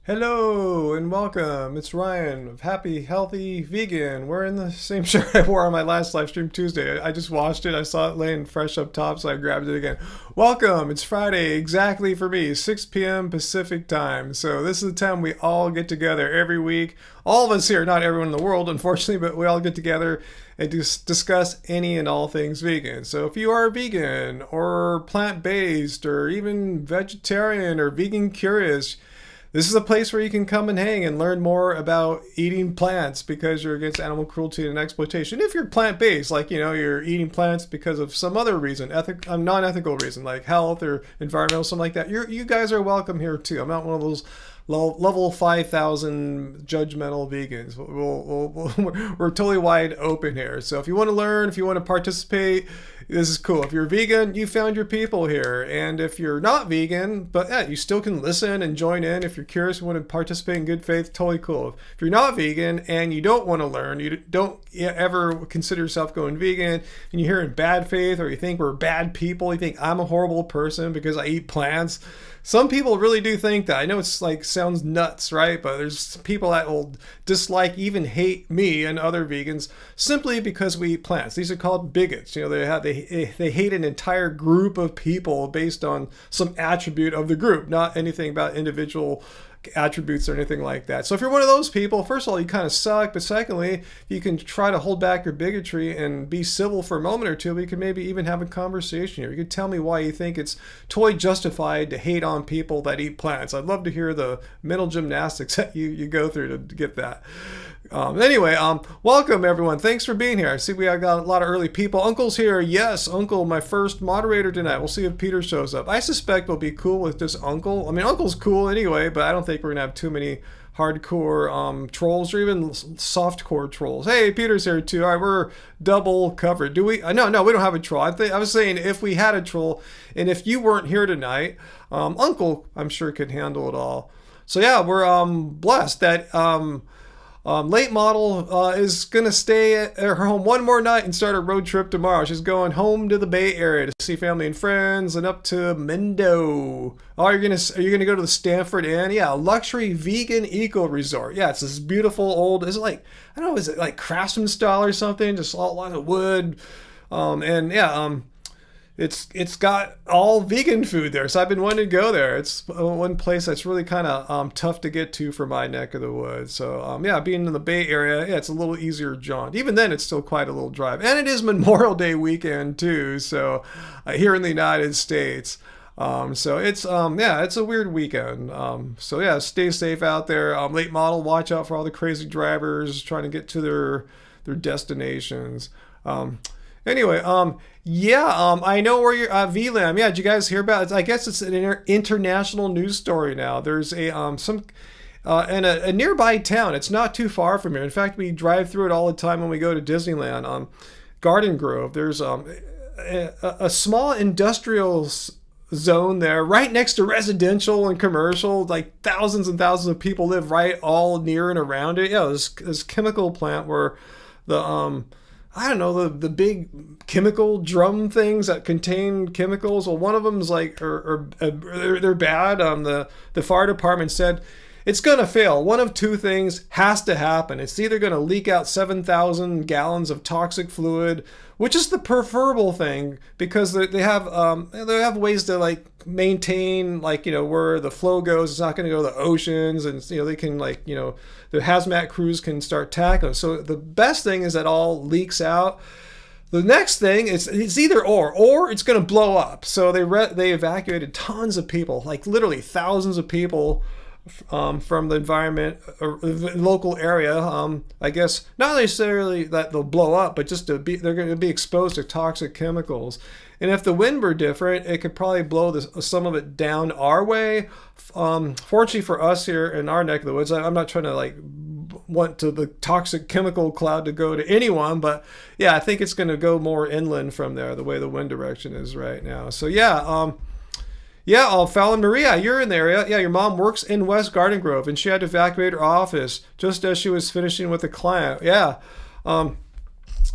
Hello and welcome. It's Ryan of Happy Healthy Vegan. Wearing the same shirt I wore on my last live stream Tuesday. I just washed it. I saw it laying fresh up top, so I grabbed it again. Welcome. It's Friday exactly for me, 6 p.m. Pacific time. So this is the time we all get together every week. All of us here, not everyone in the world, unfortunately, but we all get together and discuss any and all things vegan. So if you are vegan or plant-based or even vegetarian or vegan curious, this is a place where you can come and hang and learn more about eating plants because you're against animal cruelty and exploitation. If you're plant-based, like, you're eating plants because of some other reason, non-ethical reason, like health or environmental, something like that, you guys are welcome here too. I'm not one of those level 5,000 judgmental vegans. We're totally wide open here. So if you want to learn, if you want to participate, this is cool. If you're vegan, you found your people here. And if you're not vegan, but yeah, you still can listen and join in. If you're curious, you want to participate in good faith, totally cool. If you're not vegan and you don't want to learn, you don't ever consider yourself going vegan, and you're here in bad faith, or you think we're bad people, you think I'm a horrible person because I eat plants. Some people really do think that. I know it's like sounds nuts, right? But there's people that will dislike, even hate me and other vegans simply because we eat plants. These are called bigots. They hate an entire group of people based on some attribute of the group, not anything about individual attributes or anything like that. So if you're one of those people, first of all, you kind of suck, but secondly, you can try to hold back your bigotry and be civil for a moment or two. We can maybe even have a conversation here. You can tell me why you think it's totally justified to hate on people that eat plants. I'd love to hear the mental gymnastics that you go through to get that. Anyway, welcome everyone. Thanks for being here. I see we got a lot of early people. Uncle's here. Yes, Uncle, my first moderator tonight. We'll see if Peter shows up. I suspect we'll be cool with just Uncle. I mean, Uncle's cool anyway, but I don't think we're gonna have too many hardcore trolls or even softcore trolls. Hey, Peter's here too. All right, we're double covered. Do we? No, we don't have a troll. I was saying if we had a troll, and if you weren't here tonight, Uncle, I'm sure could handle it all. So yeah, we're blessed that late model is going to stay at her home one more night and start a road trip tomorrow. She's going home to the Bay Area to see family and friends and up to Mendo. Oh, are you going to go to the Stanford Inn? Yeah, a luxury vegan eco resort. Yeah, it's this beautiful old, is it like craftsman style or something? Just a lot of wood. It's got all vegan food there, so I've been wanting to go there. It's one place that's really kind of tough to get to for my neck of the woods. So being in the Bay Area, it's a little easier jaunt. Even then, it's still quite a little drive, and it is Memorial Day weekend too. So here in the United States, so it's a weird weekend. Stay safe out there. Late model, watch out for all the crazy drivers trying to get to their destinations. Anyway, I know where you're at, VLAM. Yeah, did you guys hear about it? I guess it's an international news story now. There's in a nearby town. It's not too far from here. In fact, we drive through it all the time when we go to Disneyland. Garden Grove. There's a small industrial zone there, right next to residential and commercial. Like thousands and thousands of people live right all near and around it. Yeah, this chemical plant where the big chemical drum things that contain chemicals. Well, one of them's they're bad. The fire department said it's going to fail. One of two things has to happen. It's either going to leak out 7,000 gallons of toxic fluid, which is the preferable thing because they have ways to maintain where the flow goes. It's not going to go to the oceans, and they can the hazmat crews can start tackling. So the best thing is that all leaks out. The next thing is it's either or it's going to blow up. So they evacuated tons of people, like literally thousands of people from the environment or the local area. I guess not necessarily that they'll blow up, but just they're going to be exposed to toxic chemicals. And if the wind were different, it could probably blow some of it down our way. Fortunately for us here in our neck of the woods, I'm not trying to want to the toxic chemical cloud to go to anyone, but yeah, I think it's going to go more inland from there, the way the wind direction is right now. So Fallon Maria, you're in the area. Yeah, your mom works in West Garden Grove, and she had to evacuate her office just as she was finishing with a client. Yeah,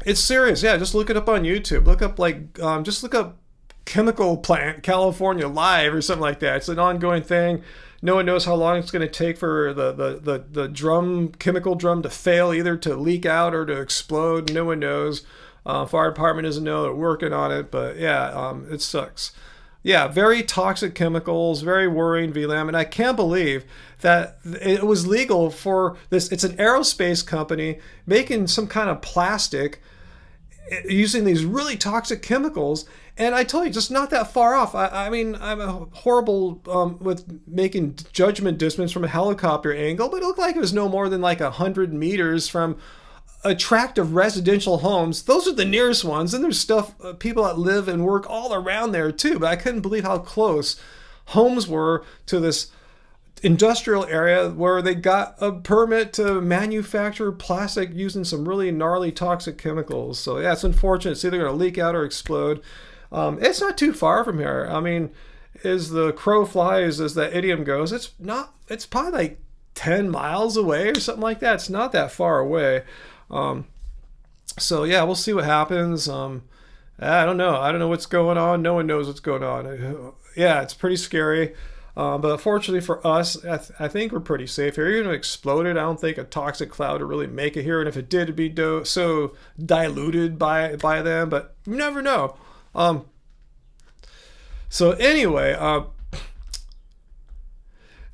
it's serious. Yeah, just look it up on YouTube. Look up chemical plant, California Live or something like that. It's an ongoing thing. No one knows how long it's going to take for the drum, chemical drum to fail, either to leak out or to explode. No one knows. Fire department doesn't know. They're working on it, but yeah, it sucks. Yeah, very toxic chemicals, very worrying, VLAM. And I can't believe that it was legal for this. It's an aerospace company making some kind of plastic using these really toxic chemicals. And I told you, just not that far off. I mean, I'm a horrible with making judgment distance from a helicopter angle, but it looked like it was no more than like 100 meters from a tract of residential homes. Those are the nearest ones. And there's stuff, people that live and work all around there too. But I couldn't believe how close homes were to this industrial area where they got a permit to manufacture plastic using some really gnarly toxic chemicals. So yeah, it's unfortunate. It's either going to leak out or explode. It's not too far from here. I mean, as the crow flies, as that idiom goes, it's probably like 10 miles away or something like that. It's not that far away. So yeah, we'll see what happens. I don't know what's going on. No one knows what's going on. Yeah, it's pretty scary. But fortunately for us, I think we're pretty safe here. Even if it exploded, I don't think a toxic cloud would really make it here. And if it did, it'd be so diluted by them. But you never know. So anyway,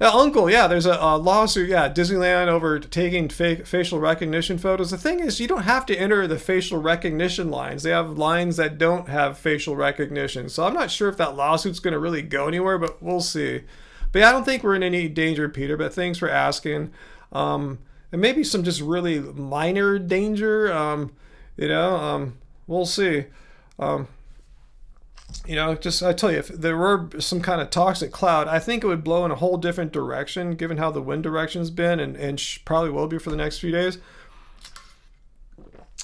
Uncle, yeah, there's a lawsuit, Disneyland over taking facial recognition photos. The thing is, you don't have to enter the facial recognition lines. They have lines that don't have facial recognition. So I'm not sure if that lawsuit's going to really go anywhere, but we'll see. But yeah, I don't think we're in any danger, Peter, but thanks for asking. And maybe some just really minor danger, we'll see. I tell you, if there were some kind of toxic cloud, I think it would blow in a whole different direction, given how the wind direction's been, and probably will be for the next few days.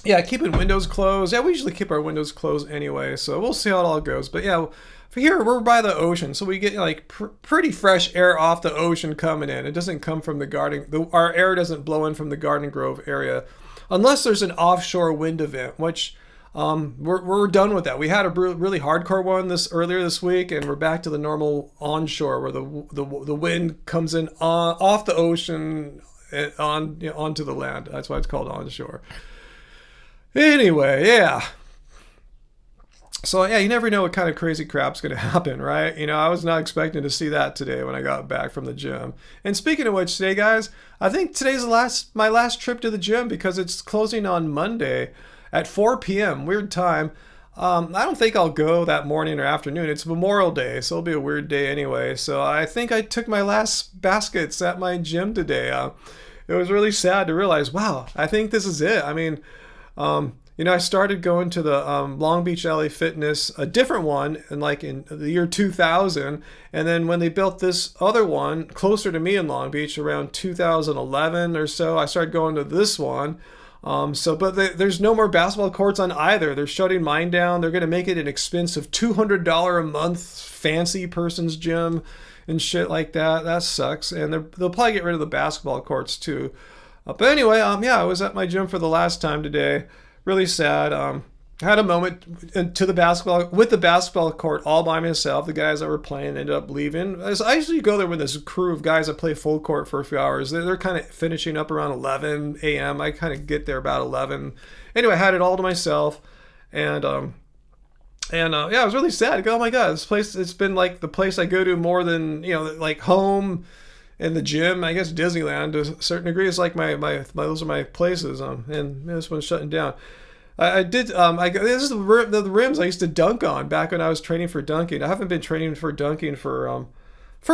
Yeah, keeping windows closed. Yeah, we usually keep our windows closed anyway, so we'll see how it all goes. But yeah, for here, we're by the ocean, so we get like pretty fresh air off the ocean coming in. It doesn't come from the garden. Our air doesn't blow in from the Garden Grove area, unless there's an offshore wind event, which... we're done with that. We had a really hardcore one earlier this week, and we're back to the normal onshore where the wind comes in off the ocean and onto the land. That's why it's called onshore. Anyway, yeah. So yeah, you never know what kind of crazy crap's going to happen, right? I was not expecting to see that today when I got back from the gym. And speaking of which, today, guys, I think today's my last trip to the gym because it's closing on Monday at 4 p.m. Weird time. I don't think I'll go that morning or afternoon. It's Memorial Day, so it'll be a weird day anyway. So I think I took my last baskets at my gym today. It was really sad to realize, wow, I think this is it. I mean, I started going to the Long Beach LA Fitness, a different one, in the year 2000. And then when they built this other one closer to me in Long Beach around 2011 or so, I started going to this one. But there's no more basketball courts on either. They're shutting mine down. They're going to make it an expensive $200 a month fancy person's gym and shit like that. That sucks. And they'll probably get rid of the basketball courts too. But anyway, I was at my gym for the last time today. Really sad. I had a moment with the basketball court all by myself. The guys that were playing ended up leaving. I usually go there with this crew of guys that play full court for a few hours. They're kind of finishing up around 11 a.m. I kind of get there about 11. Anyway, I had it all to myself. And I was really sad. I go, oh my God, this place, it's been like the place I go to more than, like home and the gym. I guess Disneyland to a certain degree is like those are my places. And this one's shutting down. This is the rims I used to dunk on back when I was training for dunking. I haven't been training for dunking for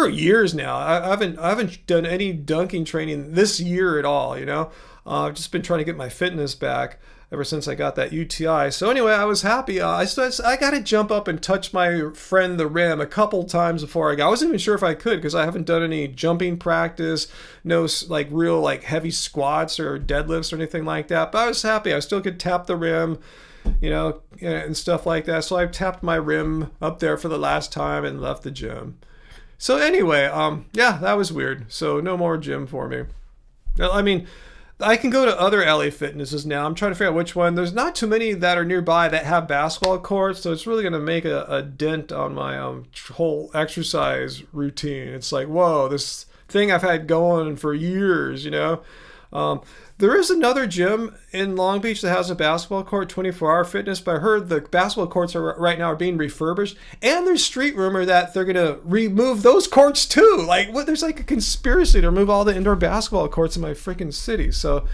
years now. I haven't done any dunking training this year at all. I've just been trying to get my fitness back ever since I got that UTI. So anyway, I was happy. I got to jump up and touch my friend the rim a couple times before I wasn't even sure if I could because I haven't done any jumping practice, no real heavy squats or deadlifts or anything like that. But I was happy. I still could tap the rim, and stuff like that. So I tapped my rim up there for the last time and left the gym. So anyway, that was weird. So no more gym for me. I mean, I can go to other LA Fitnesses now. I'm trying to figure out which one. There's not too many that are nearby that have basketball courts, so it's really going to make a dent on my whole exercise routine. It's like, whoa, this thing I've had going for years, you know? There is another gym in Long Beach that has a basketball court, 24-hour fitness, but I heard the basketball courts right now are being refurbished, and there's street rumor that they're going to remove those courts too. Like, what? There's like a conspiracy to remove all the indoor basketball courts in my freaking city. So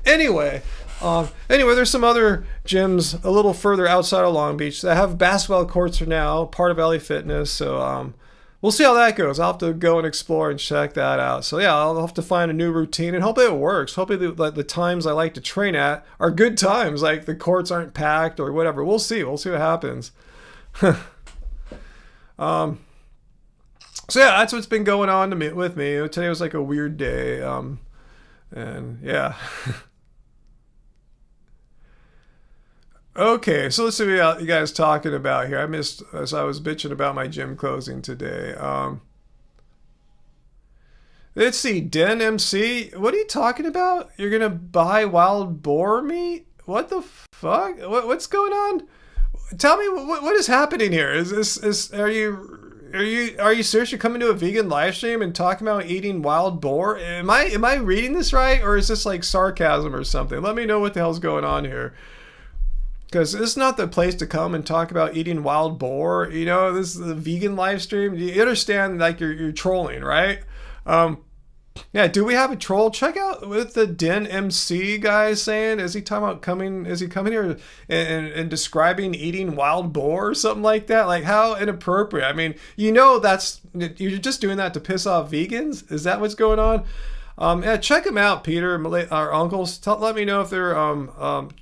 anyway, there's some other gyms a little further outside of Long Beach that have basketball courts for now, part of LA Fitness. So we'll see how that goes. I'll have to go and explore and check that out. So yeah, I'll have to find a new routine and hopefully it works. Hopefully the times I like to train at are good times, like the courts aren't packed or whatever. We'll see. We'll see what happens. So yeah, that's what's been going on with me. Today was like a weird day. And yeah. Okay, so let's see what you guys talking about here. I missed, as I was bitching about my gym closing today. Let's see, Den MC, what are you talking about? You're gonna buy wild boar meat? What the fuck? What's going on? Tell me what is happening here. Are you seriously coming to a vegan live stream and talking about eating wild boar? Am I reading this right, or is this like sarcasm or something? Let me know what the hell's going on here. Because this is not the place to come and talk about eating wild boar. You know, this is a vegan live stream. You understand, like, you're trolling, right? Yeah, do we have a troll? Check out what the Den MC guy is saying. Is he talking about coming here and describing eating wild boar or something like that? Like, how inappropriate. I mean, you know, you're just doing that to piss off vegans? Is that what's going on? Yeah, check him out, Peter, our uncles. Let me know if they're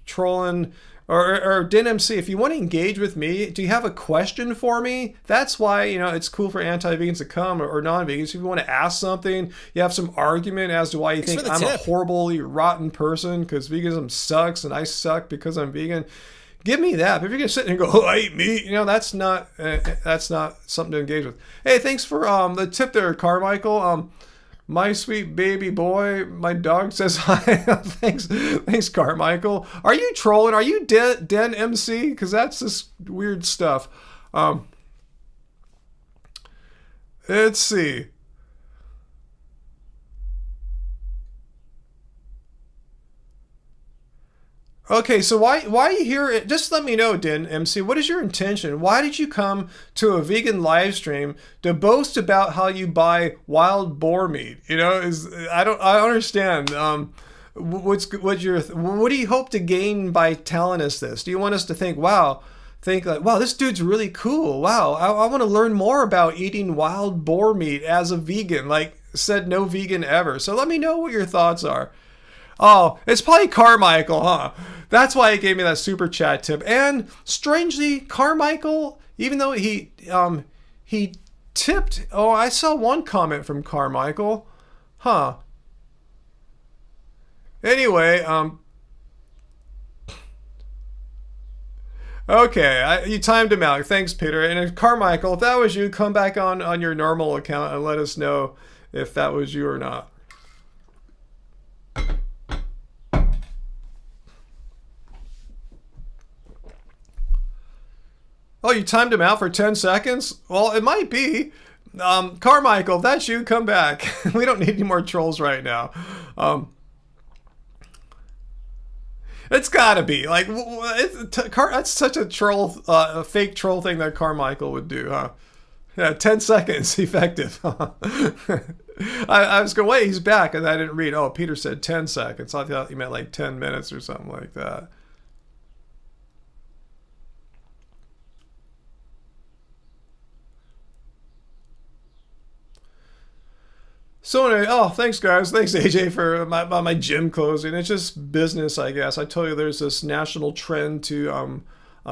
trolling. Or Den MC, if you want to engage with me, do you have a question for me? That's why, you know, it's cool for anti-vegans to come, or non-vegans. If you want to ask something, you have some argument as to why you think I'm a horribly rotten person because veganism sucks and I suck because I'm vegan. Give me that. But if you're gonna sit there and go, "Oh, I eat meat," you know, that's not something to engage with. Hey, thanks for the tip there, Carmichael. My sweet baby boy, my dog says hi. Thanks, Carmichael. Are you trolling? Are you Den MC? Because that's this weird stuff. Let's see. Okay, so why are you here? Just let me know, Den MC. What is your intention? Why did you come to a vegan live stream to boast about how you buy wild boar meat? You know, I don't understand. What do you hope to gain by telling us this? Do you want us to think like, wow, this dude's really cool. Wow, I want to learn more about eating wild boar meat as a vegan. Like said, no vegan ever. So let me know what your thoughts are. Oh, it's probably Carmichael, huh? That's why he gave me that super chat tip. And strangely, Carmichael, even though he tipped, I saw one comment from Carmichael. Huh. Anyway, okay, you timed him out. Thanks, Peter. And Carmichael, if that was you, come back on your normal account and let us know if that was you or not. Oh, you timed him out for 10 seconds? Well, it might be. Carmichael, if that's you, come back. We don't need any more trolls right now. It's gotta be. Like, that's such a troll, a fake troll thing that Carmichael would do, huh? Yeah, 10 seconds, effective. I was going, wait, he's back, and I didn't read. Oh, Peter said 10 seconds. I thought he meant like 10 minutes or something like that. So anyway, thanks guys. Thanks AJ for my gym closing. It's just business, I guess. I told you there's this national trend to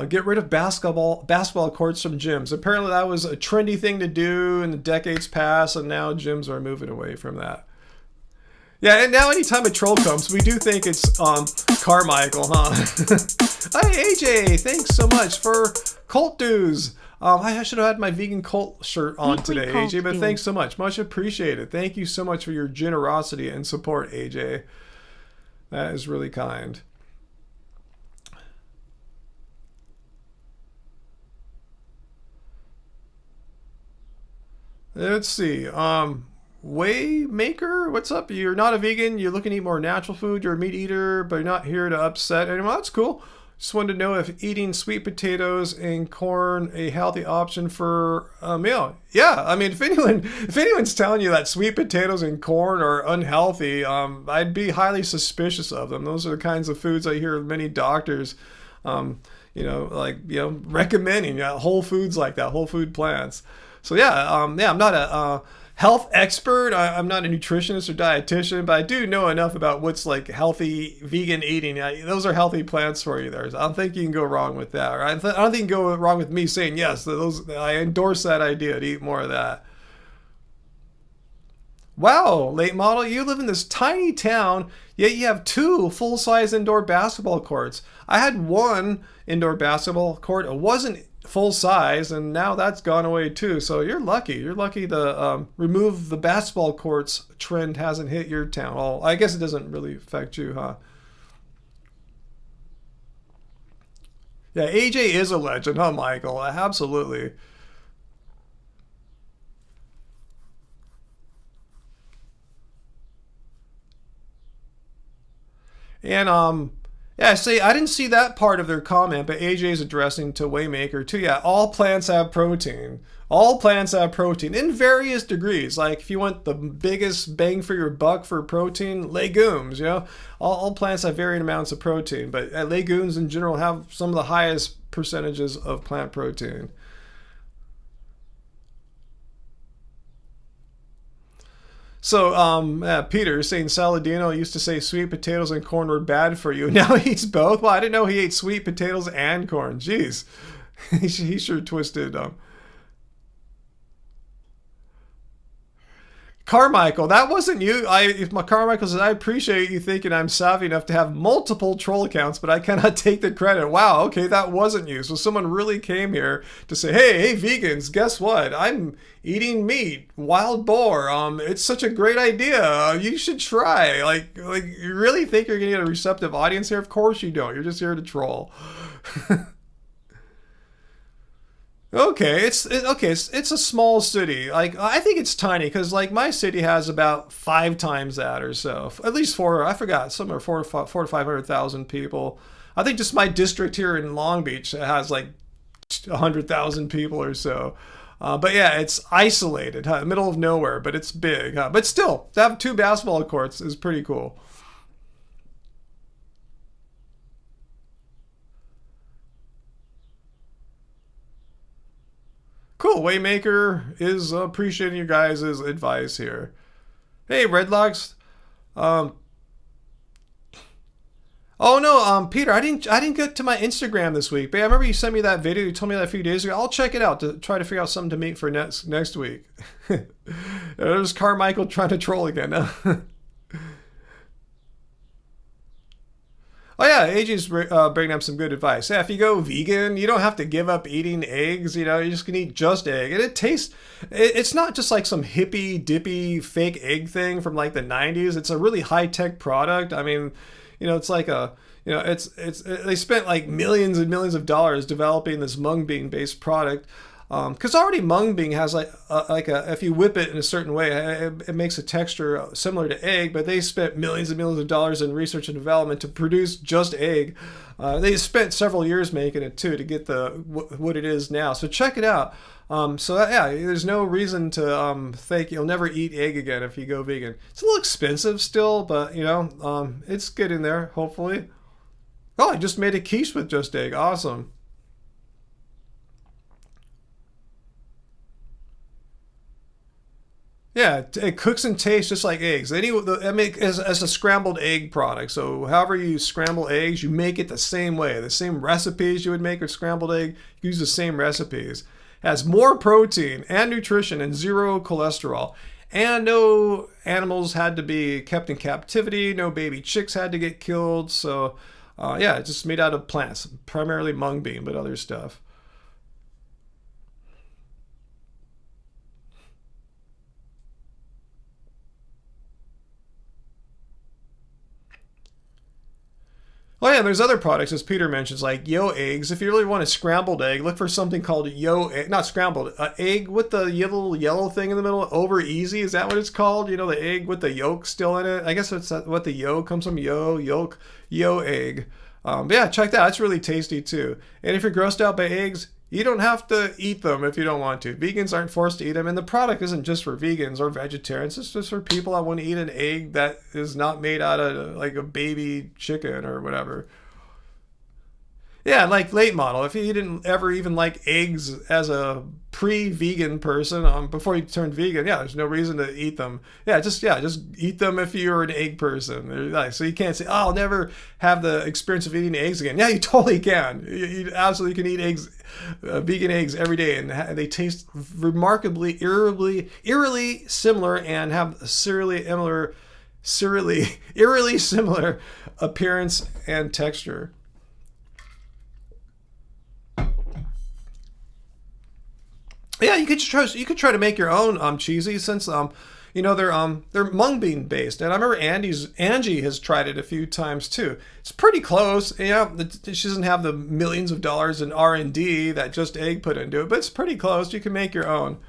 get rid of basketball courts from gyms. Apparently that was a trendy thing to do in the decades past, and now gyms are moving away from that. Yeah, and now anytime a troll comes, we do think it's Carmichael, huh? Hi AJ, thanks so much for cult dues. I should have had my vegan cult shirt on today, AJ, but thanks so much. Much appreciated. Thank you so much for your generosity and support, AJ. That is really kind. Let's see. Waymaker, what's up? You're not a vegan. You're looking to eat more natural food. You're a meat eater, but you're not here to upset anyone. That's cool. Just wanted to know if eating sweet potatoes and corn a healthy option for a meal. Yeah, I mean, if anyone's telling you that sweet potatoes and corn are unhealthy, I'd be highly suspicious of them. Those are the kinds of foods I hear many doctors, recommending whole foods like that, whole food plants. So yeah, I'm not a health expert. I'm not a nutritionist or dietitian, but I do know enough about what's like healthy vegan eating. Those are healthy plants for you there. So I don't think you can go wrong with that. Or I don't think you can go wrong with me saying yes. I endorse that idea to eat more of that. Wow, late model, you live in this tiny town, yet you have two full-size indoor basketball courts. I had one indoor basketball court. It wasn't full size, and now that's gone away too. So you're lucky. You're lucky the remove the basketball courts trend hasn't hit your town. Well, I guess it doesn't really affect you, huh? Yeah, AJ is a legend, huh, Michael? Absolutely. And yeah, see, I didn't see that part of their comment, but AJ's addressing to Waymaker too. Yeah, all plants have protein. All plants have protein in various degrees. Like if you want the biggest bang for your buck for protein, legumes. All plants have varying amounts of protein, but legumes in general have some of the highest percentages of plant protein. So, Peter is saying Saladino used to say sweet potatoes and corn were bad for you. Now he eats both. Well, I didn't know he ate sweet potatoes and corn. Jeez, he sure twisted. Carmichael, that wasn't you. If my Carmichael says, I appreciate you thinking I'm savvy enough to have multiple troll accounts, but I cannot take the credit. Wow, okay, that wasn't you. So someone really came here to say, hey, vegans, guess what? I'm eating meat, wild boar. It's such a great idea. You should try. Like you really think you're gonna get a receptive audience here? Of course you don't. You're just here to troll. Okay, it's a small city. Like I think it's tiny because like my city has about five times that or so. At least four. I forgot. Somewhere four to 500,000 people. I think just my district here in Long Beach has like 100,000 people or so. But yeah, it's isolated, huh? Middle of nowhere, but it's big. Huh? But still, to have two basketball courts is pretty cool. Cool. Waymaker is appreciating your guys' advice here. Hey, Redlocks. Um, oh no, Peter, I didn't get to my Instagram this week, but I remember you sent me that video. You told me that a few days ago. I'll check it out to try to figure out something to make for next week. There's Carmichael trying to troll again. Oh yeah, AJ's bringing up some good advice. Yeah, if you go vegan, you don't have to give up eating eggs. You just can eat just egg, and it tastes. It's not just like some hippy dippy fake egg thing from like the '90s. It's a really high tech product. I mean, it's like they spent like millions and millions of dollars developing this mung bean based product. Because already mung bean has if you whip it in a certain way, it makes a texture similar to egg. But they spent millions and millions of dollars in research and development to produce just egg. They spent several years making it too to get what it is now. So check it out. Yeah, there's no reason to think you'll never eat egg again if you go vegan. It's a little expensive still, but it's getting there. Hopefully. Oh, I just made a quiche with just egg. Awesome. Yeah, it cooks and tastes just like eggs. I mean, as a scrambled egg product. So, however you scramble eggs, you make it the same way. The same recipes you would make with scrambled egg, you use the same recipes. It has more protein and nutrition and zero cholesterol. And no animals had to be kept in captivity. No baby chicks had to get killed. So, yeah, it's just made out of plants, primarily mung bean, but other stuff. Oh yeah, there's other products, as Peter mentions, like yo eggs. If you really want a scrambled egg, look for something called yo egg, not scrambled, egg with the little yellow thing in the middle. Over easy, is that what it's called? You know, the egg with the yolk still in it. I guess that's what the yo comes from. Yolk, yo egg. But yeah, check that. It's really tasty too. And if you're grossed out by eggs, you don't have to eat them if you don't want to. Vegans aren't forced to eat them, and the product isn't just for vegans or vegetarians. It's just for people that want to eat an egg that is not made out of like a baby chicken or whatever. Yeah, like late model. If you didn't ever even like eggs as a pre-vegan person, before you turned vegan, yeah, there's no reason to eat them. Yeah, just eat them if you're an egg person. So you can't say, "Oh, I'll never have the experience of eating eggs again." Yeah, you totally can. You absolutely can eat eggs, vegan eggs every day, and they taste remarkably, eerily similar, and have eerily similar appearance and texture. Yeah, you could try to make your own cheesy, since they're mung bean based, and I remember Angie has tried it a few times too. It's pretty close. Yeah, she doesn't have the millions of dollars in R&D that Just Egg put into it, but it's pretty close. You can make your own.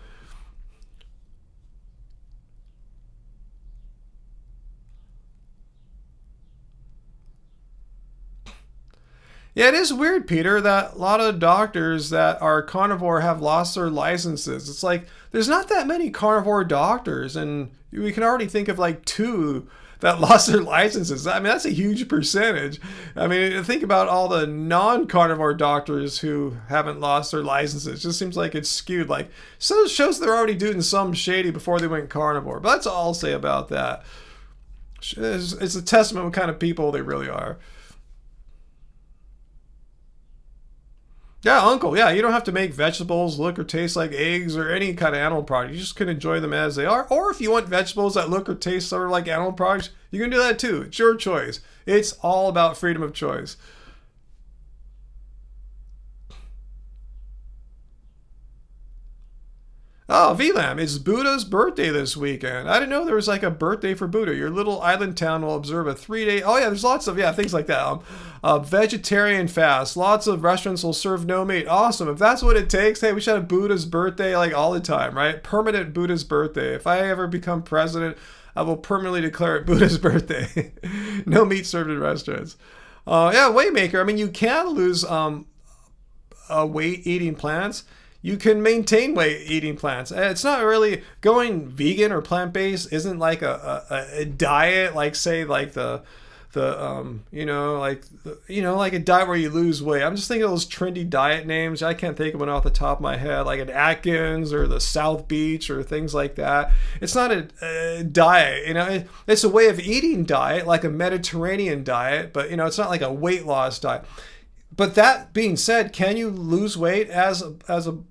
Yeah, it is weird, Peter, that a lot of doctors that are carnivore have lost their licenses. It's like there's not that many carnivore doctors, and we can already think of like two that lost their licenses. I mean, that's a huge percentage. I mean, think about all the non-carnivore doctors who haven't lost their licenses. It just seems like it's skewed. Like, so it shows they're already doing some shady before they went carnivore. But that's all I'll say about that. It's a testament what kind of people they really are. Yeah, uncle. Yeah, you don't have to make vegetables look or taste like eggs or any kind of animal product. You just can enjoy them as they are. Or if you want vegetables that look or taste sort of like animal products, you can do that too. It's your choice. It's all about freedom of choice. Oh, VLAM, it's Buddha's birthday this weekend. I didn't know there was like a birthday for Buddha. Your little island town will observe a 3-day. Oh yeah, there's lots of things like that. Vegetarian fast. Lots of restaurants will serve no meat. Awesome. If that's what it takes, hey, we should have Buddha's birthday like all the time, right? Permanent Buddha's birthday. If I ever become president, I will permanently declare it Buddha's birthday. No meat served in restaurants. Yeah, Waymaker. I mean, you can lose weight eating plants. You can maintain weight eating plants. It's not really going vegan or plant-based isn't like a diet, like say like like a diet where you lose weight. I'm just thinking of those trendy diet names. I can't think of one off the top of my head, like an Atkins or the South Beach or things like that. It's not a diet, it's a way of eating diet, like a Mediterranean diet, but it's not like a weight loss diet. But that being said, can you lose weight as a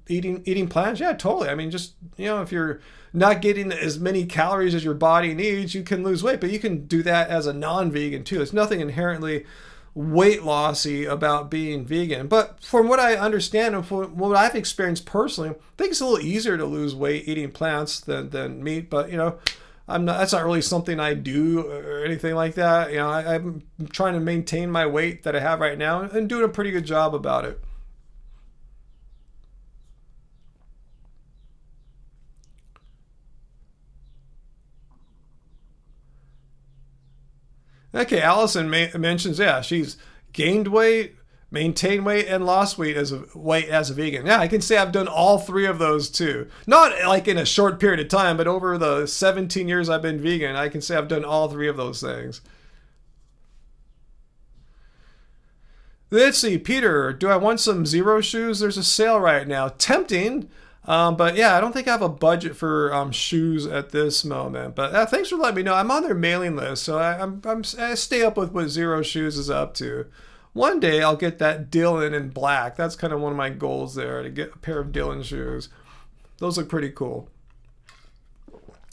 eating plants? Yeah, totally. I mean, just if you're not getting as many calories as your body needs, you can lose weight. But you can do that as a non-vegan too. There's nothing inherently weight lossy about being vegan. But from what I understand and from what I've experienced personally, I think it's a little easier to lose weight eating plants than meat. But that's not really something I do or anything like that. I'm trying to maintain my weight that I have right now and doing a pretty good job about it. Okay, Allison mentions, yeah, she's gained weight, maintained weight, and lost weight as a vegan. Yeah, I can say I've done all three of those too. Not like in a short period of time, but over the 17 years I've been vegan, I can say I've done all three of those things. Let's see, Peter, do I want some Zero shoes? There's a sale right now. Tempting, but yeah, I don't think I have a budget for shoes at this moment. But thanks for letting me know. I'm on their mailing list, so I stay up with what Zero Shoes is up to. One day I'll get that Dylan in black. That's kind of one of my goals there, to get a pair of Dylan shoes. Those look pretty cool.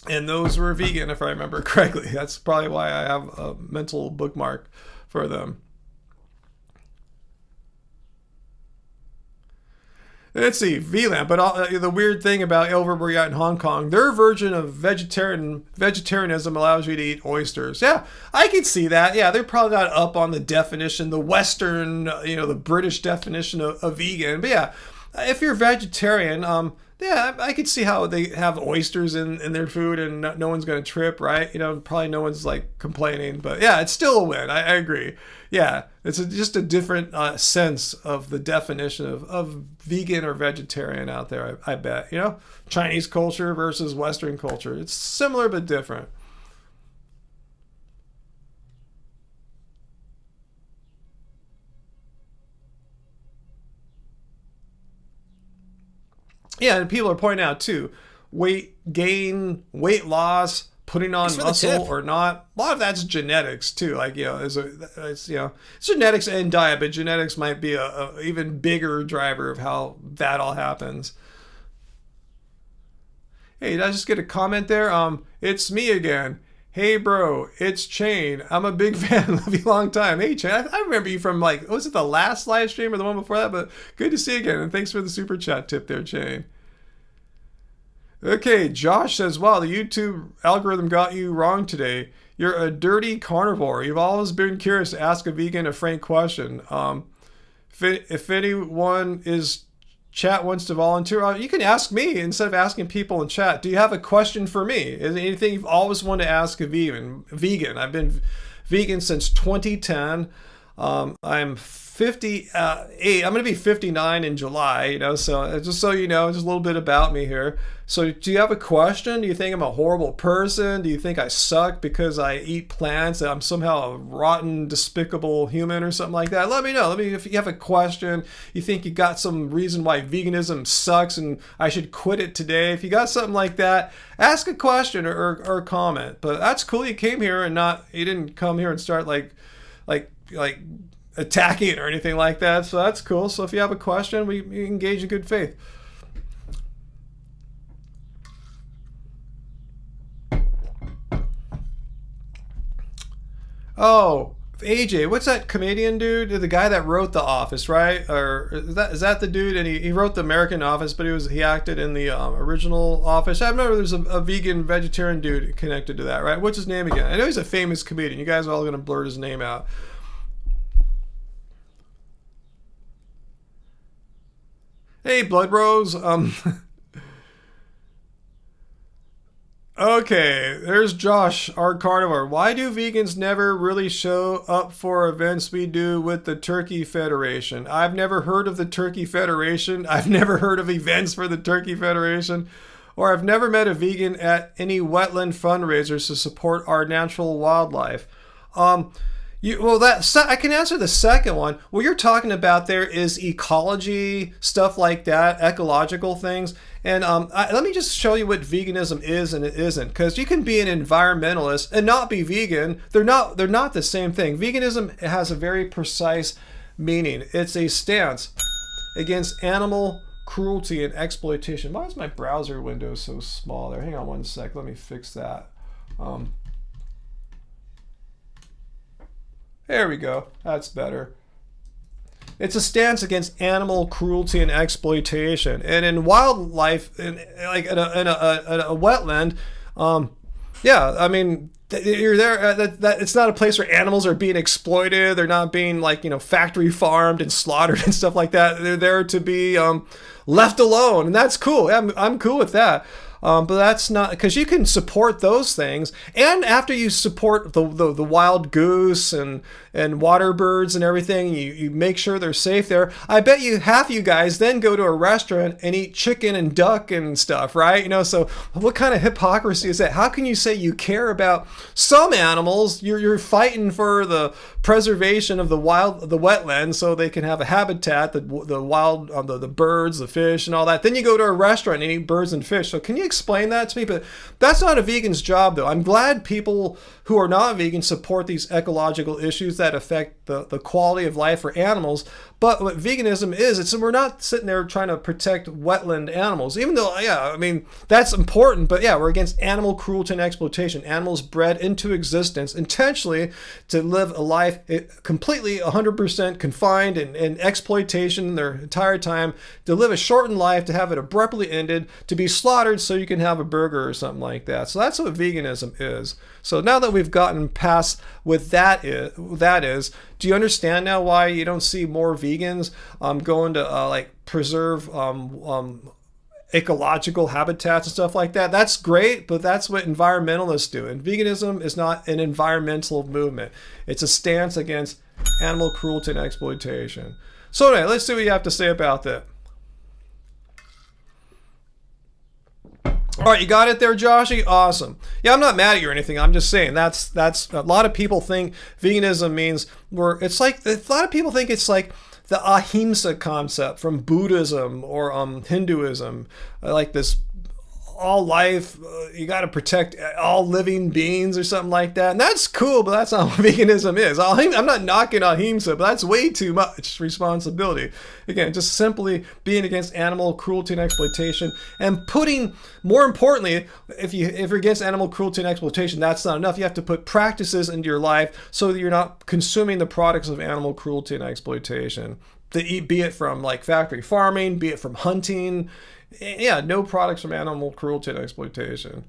And those were vegan, if I remember correctly. That's probably why I have a mental bookmark for them. Let's see, VLAN. But the weird thing about over where you're at in Hong Kong, their version of vegetarianism allows you to eat oysters. Yeah, I can see that. Yeah, they're probably not up on the definition, the Western, the British definition of vegan. But yeah, if you're vegetarian, yeah, I could see how they have oysters in their food and no one's going to trip, right? Probably no one's like complaining. But yeah, it's still a win. I agree. Yeah, it's just a different sense of the definition of vegan or vegetarian out there, I bet. Chinese culture versus Western culture. It's similar but different. Yeah, and people are pointing out too, weight gain, weight loss, putting on muscle or not. A lot of that's genetics too. Like it's genetics and diet, but genetics might be a even bigger driver of how that all happens. Hey, did I just get a comment there? It's me again. Hey bro, it's Chain. I'm a big fan. Love you long time. Hey Chain, I remember you from was it the last live stream or the one before that? But good to see you again, and thanks for the super chat tip there, Chain. Okay, Josh says, wow, the YouTube algorithm got you wrong today. You're a dirty carnivore. You've always been curious to ask a vegan a frank question. If anyone is chat wants to volunteer, you can ask me instead of asking people in chat. Do you have a question for me? Is there anything you've always wanted to ask a vegan? I've been vegan since 2010. I'm 58. I'm going to be 59 in July, so just so you know, just a little bit about me here. So do you have a question? Do you think I'm a horrible person? Do you think I suck because I eat plants, that I'm somehow a rotten, despicable human or something like that? Let me know. If you have a question, you think you got some reason why veganism sucks and I should quit it today. If you got something like that, ask a question or comment. But that's cool. You came here and you didn't come here and start like attacking or anything like that. So that's cool. So if you have a question, we engage in good faith. Oh, AJ, what's that comedian dude? The guy that wrote The Office, right? Or is that the dude? And he wrote The American Office, but he acted in the original Office. I remember there's a vegan vegetarian dude connected to that, right? What's his name again? I know he's a famous comedian. You guys are all gonna blurt his name out. Hey, Blood Rose. Okay, there's Josh, our carnivore. Why do vegans never really show up for events we do with the Turkey Federation? I've never heard of the Turkey Federation. I've never heard of events for the Turkey Federation. Or I've never met a vegan at any wetland fundraisers to support our natural wildlife. I can answer the second one. What you're talking about there is ecology, stuff like that, ecological things. And let me just show you what veganism is and it isn't. Because you can be an environmentalist and not be vegan. They're not the same thing. Veganism has a very precise meaning. It's a stance against animal cruelty and exploitation. Why is my browser window so small there? Hang on one sec. Let me fix that. There we go. That's better. It's a stance against animal cruelty and exploitation. And in wildlife, in a wetland, yeah, I mean, you're there. That it's not a place where animals are being exploited. They're not being factory farmed and slaughtered and stuff like that. They're there to be left alone, and that's cool. I'm cool with that. But that's not, because you can support those things, and after you support the wild goose and water birds and everything, you make sure they're safe there. I bet you half you guys then go to a restaurant and eat chicken and duck and stuff, right? So what kind of hypocrisy is that? How can you say you care about some animals? You're fighting for the preservation of the wetlands so they can have a habitat, the wild, the birds, the fish, and all that. Then you go to a restaurant and eat birds and fish. So can you explain that to me? But that's not a vegan's job, though. I'm glad people who are not vegan support these ecological issues that affect the quality of life for animals, But what veganism is, we're not sitting there trying to protect wetland animals, even though, yeah, I mean, that's important. But yeah, we're against animal cruelty and exploitation. Animals bred into existence intentionally to live a life completely 100% confined and exploitation their entire time, to live a shortened life, to have it abruptly ended, to be slaughtered so you can have a burger or something like that. So that's what veganism is. So now that we've gotten past what that is, do you understand now why you don't see more vegans going to like preserve ecological habitats and stuff like that? That's great, but that's what environmentalists do. And veganism is not an environmental movement. It's a stance against animal cruelty and exploitation. So anyway, let's see what you have to say about that. All right, you got it there, Joshy? Awesome. Yeah, I'm not mad at you or anything. I'm just saying that's a lot of people think veganism means it's like, a lot of people think it's like the ahimsa concept from Buddhism or Hinduism, like this all life, you got to protect all living beings or something like that. And that's cool, but that's not what veganism is. I'm not knocking ahimsa, but that's way too much responsibility. Again, just simply being against animal cruelty and exploitation, and putting, more importantly, if you're against animal cruelty and exploitation, that's not enough. You have to put practices into your life so that you're not consuming the products of animal cruelty and exploitation. Be it from like factory farming, be it from hunting. Yeah, no products from animal cruelty and exploitation.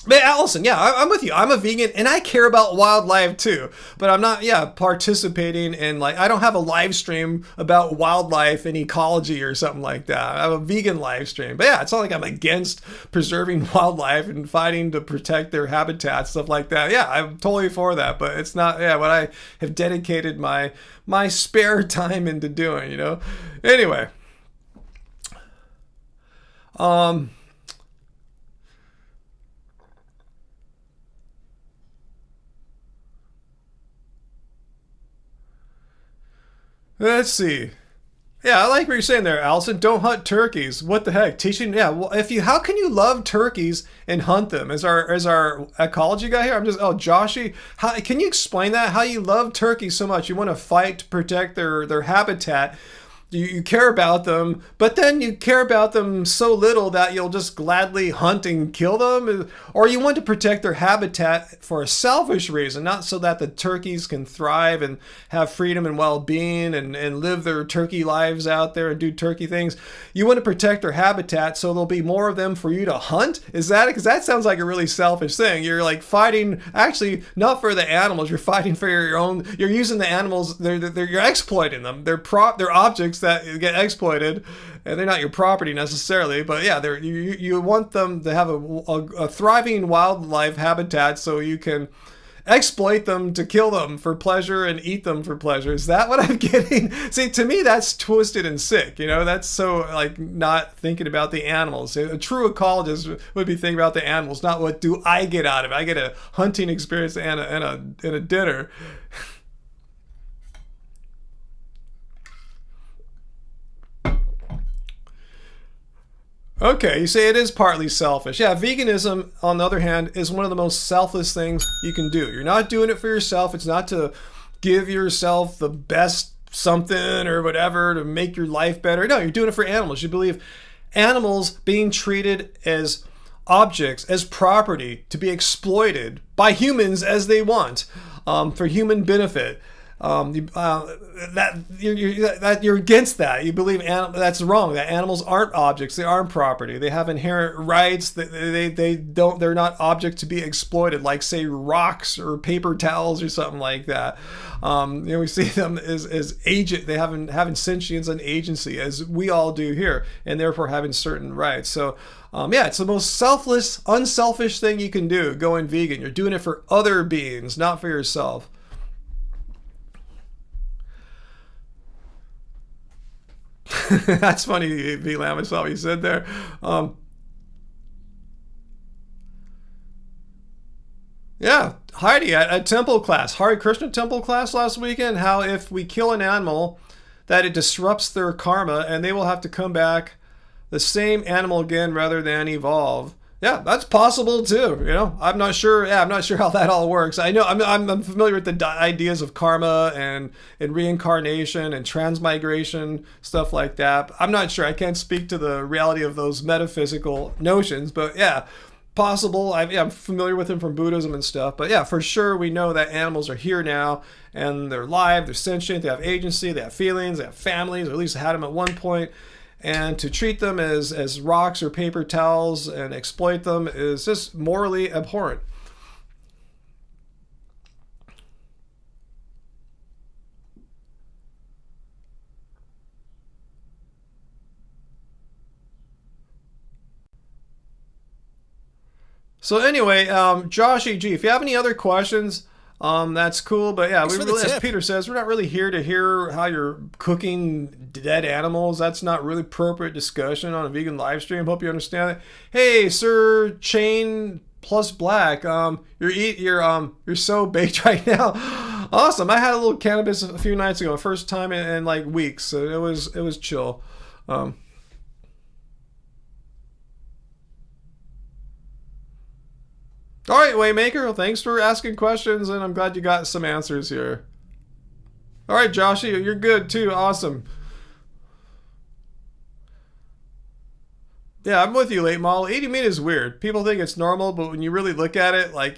But Allison, yeah, I'm with you. I'm a vegan and I care about wildlife too. But I'm not, participating in, like, I don't have a live stream about wildlife and ecology or something like that. I have a vegan live stream. But yeah, it's not like I'm against preserving wildlife and fighting to protect their habitats, stuff like that. Yeah, I'm totally for that. But it's not, what I have dedicated my spare time into doing, Anyway. Let's see. Yeah, I like what you're saying there, Allison. Don't hunt turkeys. What the heck? Teaching, well, how can you love turkeys and hunt them? As our ecology guy here, Joshy, can you explain that? How you love turkeys so much? You want to fight to protect their habitat. You care about them, but then you care about them so little that you'll just gladly hunt and kill them? Or you want to protect their habitat for a selfish reason, not so that the turkeys can thrive and have freedom and well-being and live their turkey lives out there and do turkey things. You want to protect their habitat so there'll be more of them for you to hunt? Is that, because that sounds like a really selfish thing. You're like fighting, actually not for the animals, you're fighting for your own, you're using the animals, you're exploiting them. They're objects that get exploited, and they're not your property necessarily, but yeah, you want them to have a thriving wildlife habitat so you can exploit them to kill them for pleasure and eat them for pleasure. Is that what I'm getting? See, to me, that's twisted and sick. That's so like not thinking about the animals. A true ecologist would be thinking about the animals, not what do I get out of it. I get a hunting experience and a dinner. Okay, you say it is partly selfish. Yeah, veganism, on the other hand, is one of the most selfless things you can do. You're not doing it for yourself. It's not to give yourself the best something or whatever to make your life better. No, you're doing it for animals. You believe animals being treated as objects, as property, to be exploited by humans as they want, for human benefit. You're against that. You believe that's wrong. That animals aren't objects. They aren't property. They have inherent rights. They're not objects to be exploited, like say rocks or paper towels or something like that. We see them as agent. They having sentience and agency as we all do here, and therefore having certain rights. So it's the most selfless, unselfish thing you can do, going vegan. You're doing it for other beings, not for yourself. That's funny, V-Lam. I saw what you said there. Heidi at a temple class, Hare Krishna temple class last weekend, how if we kill an animal, that it disrupts their karma and they will have to come back the same animal again rather than evolve. Yeah, that's possible too. I'm not sure. Yeah, I'm not sure how that all works. I know I'm familiar with the ideas of karma and reincarnation and transmigration, stuff like that. I'm not sure. I can't speak to the reality of those metaphysical notions, but yeah, possible. I'm familiar with them from Buddhism and stuff. But yeah, for sure, we know that animals are here now and they're live, they're sentient, they have agency, they have feelings, they have families, or at least had them at one point. And to treat them as rocks or paper towels and exploit them is just morally abhorrent. So anyway, Josh EG, if you have any other questions, that's cool. But yeah, as Peter says, we're not really here to hear how you're cooking dead animals. That's not really appropriate discussion on a vegan live stream. Hope you understand that. Hey, Sir Chain Plus Black, you're so baked right now. Awesome. I had a little cannabis a few nights ago, first time in like weeks, so it was chill. All right, Waymaker. Well, thanks for asking questions, and I'm glad you got some answers here. All right, Joshy, you're good too. Awesome. Yeah, I'm with you, late model. Eating meat is weird. People think it's normal, but when you really look at it, like,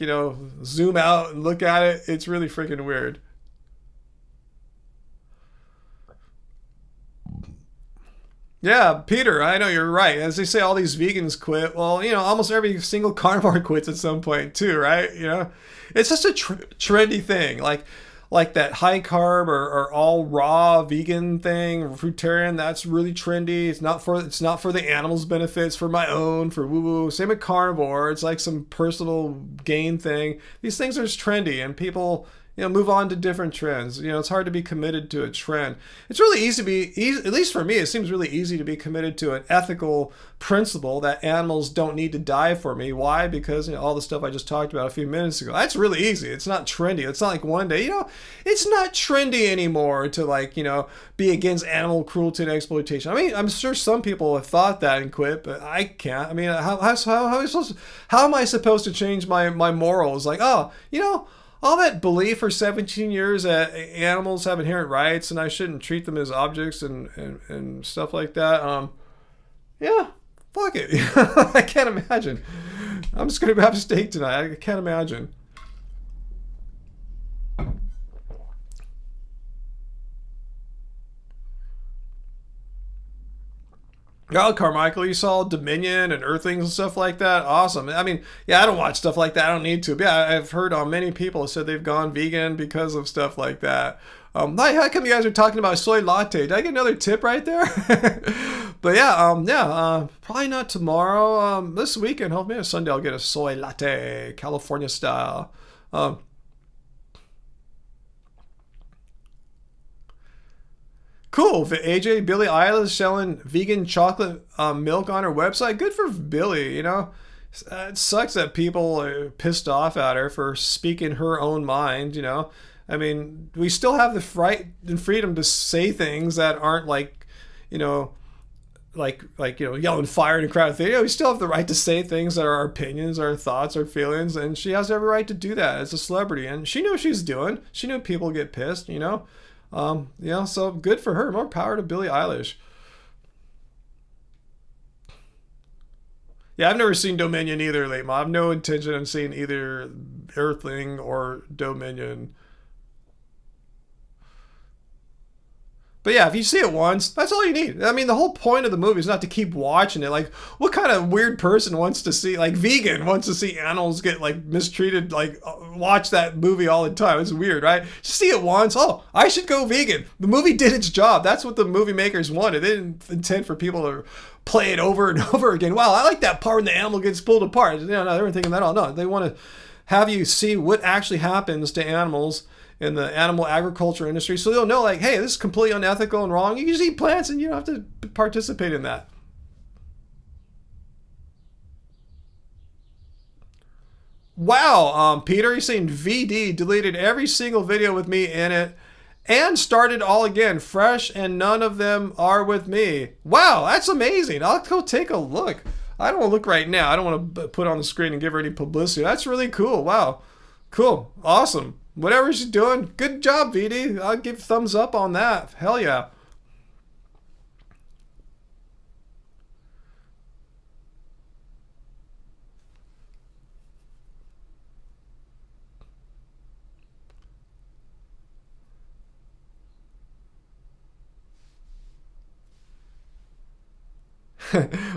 zoom out and look at it, it's really freaking weird. Yeah, Peter, I know you're right. As they say, all these vegans quit. Well, almost every single carnivore quits at some point too, right? It's just a trendy thing, like that high carb or all raw vegan thing, fruitarian. That's really trendy. It's not for the animals' benefits, for my own, for woo woo. Same with carnivore. It's like some personal gain thing. These things are just trendy, and people move on to different trends. It's hard to be committed to a trend. It's really easy to be, at least for me, it seems really easy to be committed to an ethical principle that animals don't need to die for me. Why? Because all the stuff I just talked about a few minutes ago. That's really easy. It's not trendy. It's not like one day, it's not trendy anymore to be against animal cruelty and exploitation. I mean, I'm sure some people have thought that and quit, but I can't. I mean, how am I supposed to change my morals? Like, all that belief for 17 years that animals have inherent rights and I shouldn't treat them as objects and stuff like that. Yeah, fuck it. I can't imagine. I'm just going to have steak tonight. I can't imagine. Oh, Carmichael, you saw Dominion and Earthlings and stuff like that? Awesome. I mean, yeah, I don't watch stuff like that. I don't need to. But yeah, I've heard many people said they've gone vegan because of stuff like that. How come you guys are talking about soy latte? Did I get another tip right there? But yeah, probably not tomorrow. This weekend, hopefully Sunday, I'll get a soy latte, California style. Cool. AJ, Billie Eilish selling vegan chocolate milk on her website. Good for Billie, It sucks that people are pissed off at her for speaking her own mind, I mean, we still have the right and freedom to say things that aren't like, yelling fire in a crowd thing. We still have the right to say things that are our opinions, our thoughts, our feelings, and she has every right to do that as a celebrity. And she knew what she was doing. She knew people get pissed, so good for her. More power to Billie Eilish. Yeah, I've never seen Dominion either, late mom. I have no intention of seeing either Earthling or Dominion. But yeah, if you see it once, that's all you need. I mean, the whole point of the movie is not to keep watching it. Like, what kind of weird person wants to see, like, vegan wants to see animals get, like, mistreated, like, watch that movie all the time? It's weird, right? Just see it once. Oh, I should go vegan. The movie did its job. That's what the movie makers wanted. They didn't intend for people to play it over and over again. Wow, I like that part when the animal gets pulled apart. No, they weren't thinking that at all. No, they want to have you see what actually happens to animals in the animal agriculture industry, so they'll know, like, hey, this is completely unethical and wrong. You just eat plants and you don't have to participate in that. Wow, Peter, you're saying VD deleted every single video with me in it and started all again, fresh, and none of them are with me. Wow, that's amazing. I'll go take a look. I don't want to look right now. I don't want to put on the screen and give her any publicity. That's really cool. Wow. Cool. Awesome. Whatever she's doing, good job, VD. I'll give thumbs up on that. Hell yeah.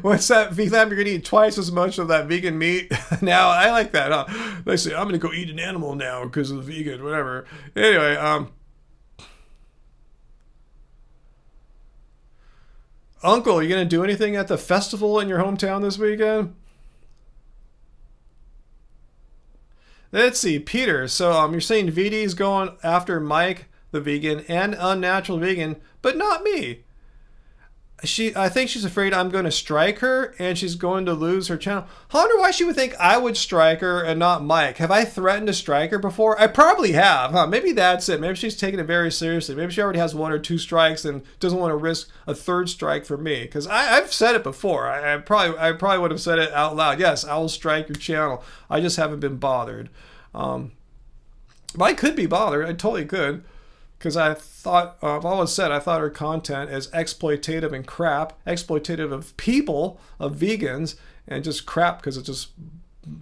What's that, VLAB? You're gonna eat twice as much of that vegan meat now. I like that. Huh? They say I'm gonna go eat an animal now because of the vegan, whatever. Anyway, Uncle, you gonna do anything at the festival in your hometown this weekend? Let's see, Peter. So you're saying VD's going after Mike, the vegan, and unnatural vegan, but not me. I think she's afraid I'm going to strike her and she's going to lose her channel. I wonder why she would think I would strike her and not Mike. Have I threatened to strike her before? I probably have, huh? Maybe that's it. Maybe she's taking it very seriously. Maybe she already has 1 or 2 strikes and doesn't want to risk a 3rd strike for me. Because I've said it before. I probably would have said it out loud. Yes, I will strike your channel. I just haven't been bothered. But I could be bothered. I totally could. Because I thought, I've always said, I thought her content is exploitative and crap, exploitative of people, of vegans, and just crap because it's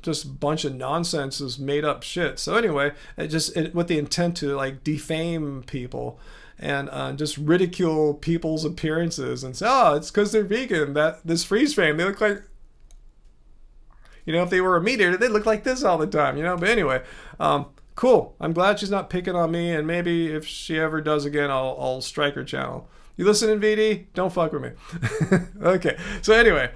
just a bunch of nonsense, is made up shit. So anyway, with the intent to like defame people and just ridicule people's appearances and say, oh, it's because they're vegan, that this freeze frame, they look like, if they were a meat eater, they look like this all the time, But anyway, cool. I'm glad she's not picking on me, and maybe if she ever does again, I'll strike her channel. You listening, VD? Don't fuck with me. Okay. So anyway,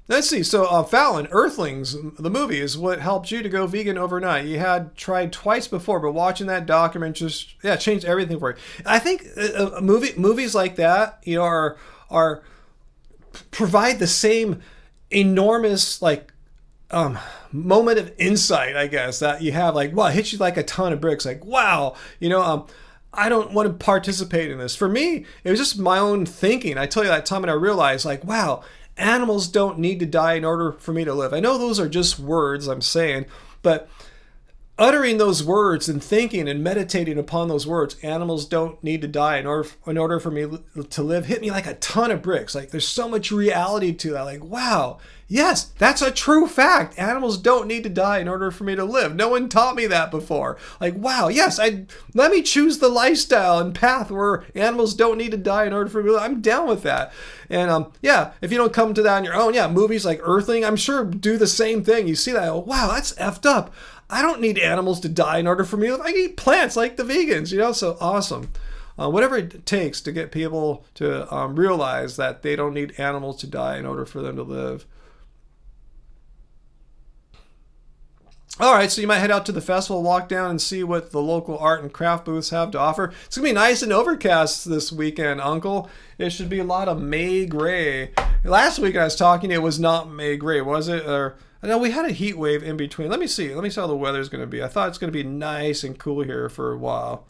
let's see. So Fallon, Earthlings, the movie, is what helped you to go vegan overnight. You had tried twice before, but watching that document changed everything for you. I think movies like that, are provide the same enormous moment of insight, I guess, that you have. Like, wow, it hits you like a ton of bricks. Like, wow, I don't want to participate in this. For me, it was just my own thinking. I tell you, that time when I realized, like, wow, animals don't need to die in order for me to live. I know those are just words I'm saying, but uttering those words and thinking and meditating upon those words, animals don't need to die in order for me to live, hit me like a ton of bricks. Like, there's so much reality to that. Like, wow, yes, that's a true fact. Animals don't need to die in order for me to live. No one taught me that before. Like, wow, yes, let me choose the lifestyle and path where animals don't need to die in order for me to live. I'm down with that. And if you don't come to that on your own, movies like Earthling, I'm sure do the same thing. You see that, oh, wow, that's effed up. I don't need animals to die in order for me to live. I can eat plants like the vegans, so awesome. Whatever it takes to get people to realize that they don't need animals to die in order for them to live. All right, so you might head out to the festival, walk down and see what the local art and craft booths have to offer. It's going to be nice and overcast this weekend, Uncle. It should be a lot of May gray. Last week I was talking, it was not May gray, was it? No, we had a heat wave in between. Let me see how the weather's going to be. I thought it's going to be nice and cool here for a while.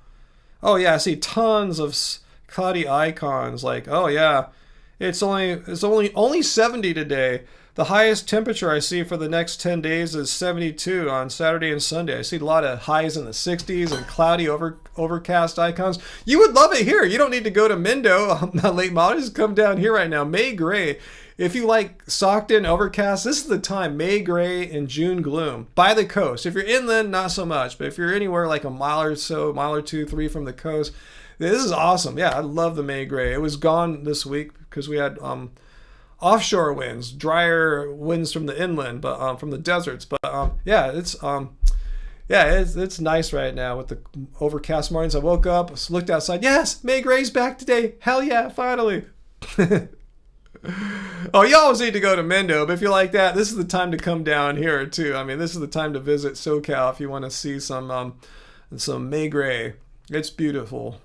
Oh yeah, I see tons of cloudy icons. Like, oh yeah, it's only 70 today. The highest temperature I see for the next 10 days is 72 on Saturday and Sunday. I see a lot of highs in the 60s and cloudy overcast icons. You would love it here. You don't need to go to Mendo, late model. Just come down here right now. May gray. If you like socked in overcast, this is the time. May gray and June gloom by the coast. If you're inland, not so much. But if you're anywhere like a mile or 2, 3 from the coast, this is awesome. Yeah, I love the May gray. It was gone this week because we had offshore winds, drier winds from the inland, but from the deserts. But it's nice right now with the overcast mornings. I woke up, looked outside. Yes, May gray's back today. Hell yeah, finally. Oh, you always need to go to Mendo, but if you like that, this is the time to come down here too. I mean, this is the time to visit SoCal if you want to see some May gray. It's beautiful.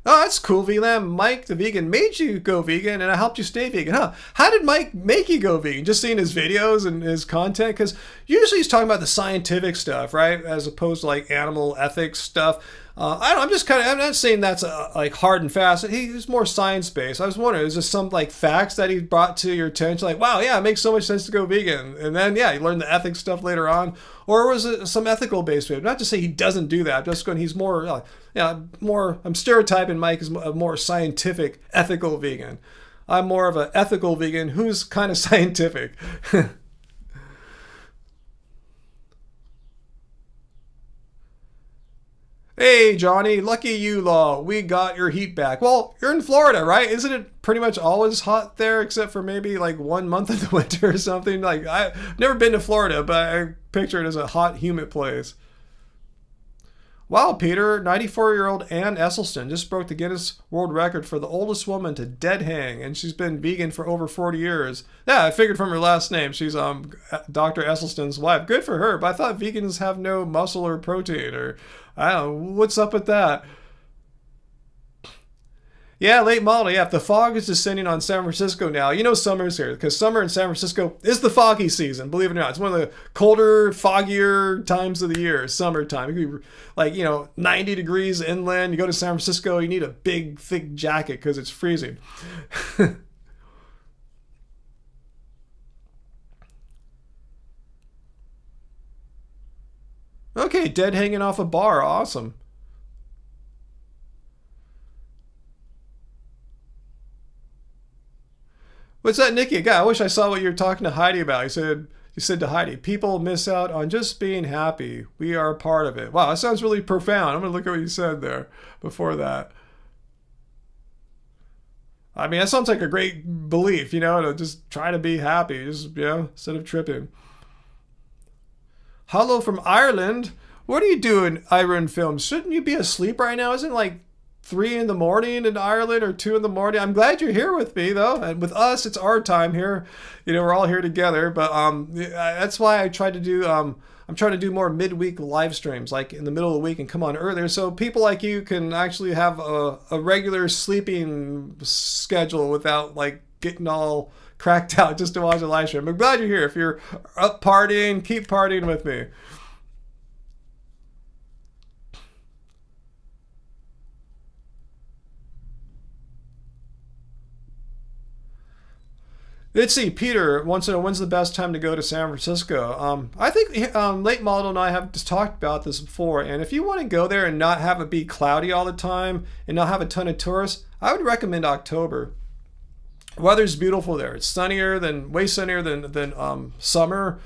Oh, that's cool, VLAN. Mike, the vegan, made you go vegan, and I helped you stay vegan, huh? How did Mike make you go vegan? Just seeing his videos and his content? Because usually he's talking about the scientific stuff, right? As opposed to like animal ethics stuff. I don't, I'm just kind of, I'm not saying that's like hard and fast. He's more science based. I was wondering, is there some like facts that he brought to your attention? Like, wow, yeah, it makes so much sense to go vegan. And then, yeah, you learn the ethics stuff later on. Or was it some ethical based video? Not to say he doesn't do that. I'm just going, he's more, I'm stereotyping Mike as a more scientific, ethical vegan. I'm more of an ethical vegan who's kind of scientific. Hey, Johnny, lucky you, Law. We got your heat back. Well, you're in Florida, right? Isn't it pretty much always hot there except for maybe like 1 month of the winter or something? Like, I've never been to Florida, but I picture it as a hot, humid place. Wow, Peter, 94-year-old Ann Esselstyn just broke the Guinness World Record for the oldest woman to dead hang, and she's been vegan for over 40 years. Yeah, I figured from her last name. She's Dr. Esselstyn's wife. Good for her, but I thought vegans have no muscle or protein, or I don't know. What's up with that? Yeah, late model. Yeah, if the fog is descending on San Francisco now, you know summer's here because summer in San Francisco is the foggy season. Believe it or not, it's one of the colder, foggier times of the year. Summertime. It could be like 90 degrees inland. You go to San Francisco, you need a big, thick jacket because it's freezing. Okay, dead hanging off a bar. Awesome. What's that, Nikki? God, I wish I saw what you were talking to Heidi about. You said to Heidi, people miss out on just being happy. We are a part of it. Wow, that sounds really profound. I'm gonna look at what you said there before that. I mean, that sounds like a great belief, to just try to be happy, just instead of tripping. Hello from Ireland. What are you doing, Iron Films? Shouldn't you be asleep right now? Isn't it like 3 in the morning in Ireland or 2 in the morning? I'm glad you're here with me though, and with us, it's our time here. We're all here together. But that's why I try to do. I'm trying to do more midweek live streams, like in the middle of the week, and come on earlier, so people like you can actually have a regular sleeping schedule without like getting all cracked out just to watch a live stream. I'm glad you're here. If you're up partying, keep partying with me. Let's see. Peter wants to know when's the best time to go to San Francisco. I think Late Model and I have just talked about this before, and if you want to go there and not have it be cloudy all the time and not have a ton of tourists, I would recommend October. Weather's beautiful there. It's way sunnier than summer.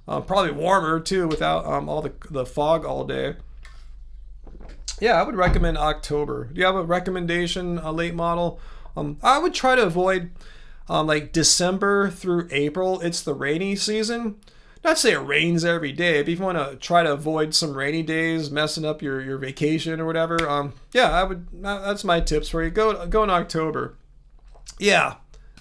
Probably warmer too without all the fog all day. Yeah, I would recommend October. Do you have a recommendation, Late Model? I would try to avoid like December through April. It's the rainy season. Not to say it rains every day, but if you want to try to avoid some rainy days, messing up your vacation or whatever, yeah, I would. That's my tips for you. Go in October. Yeah,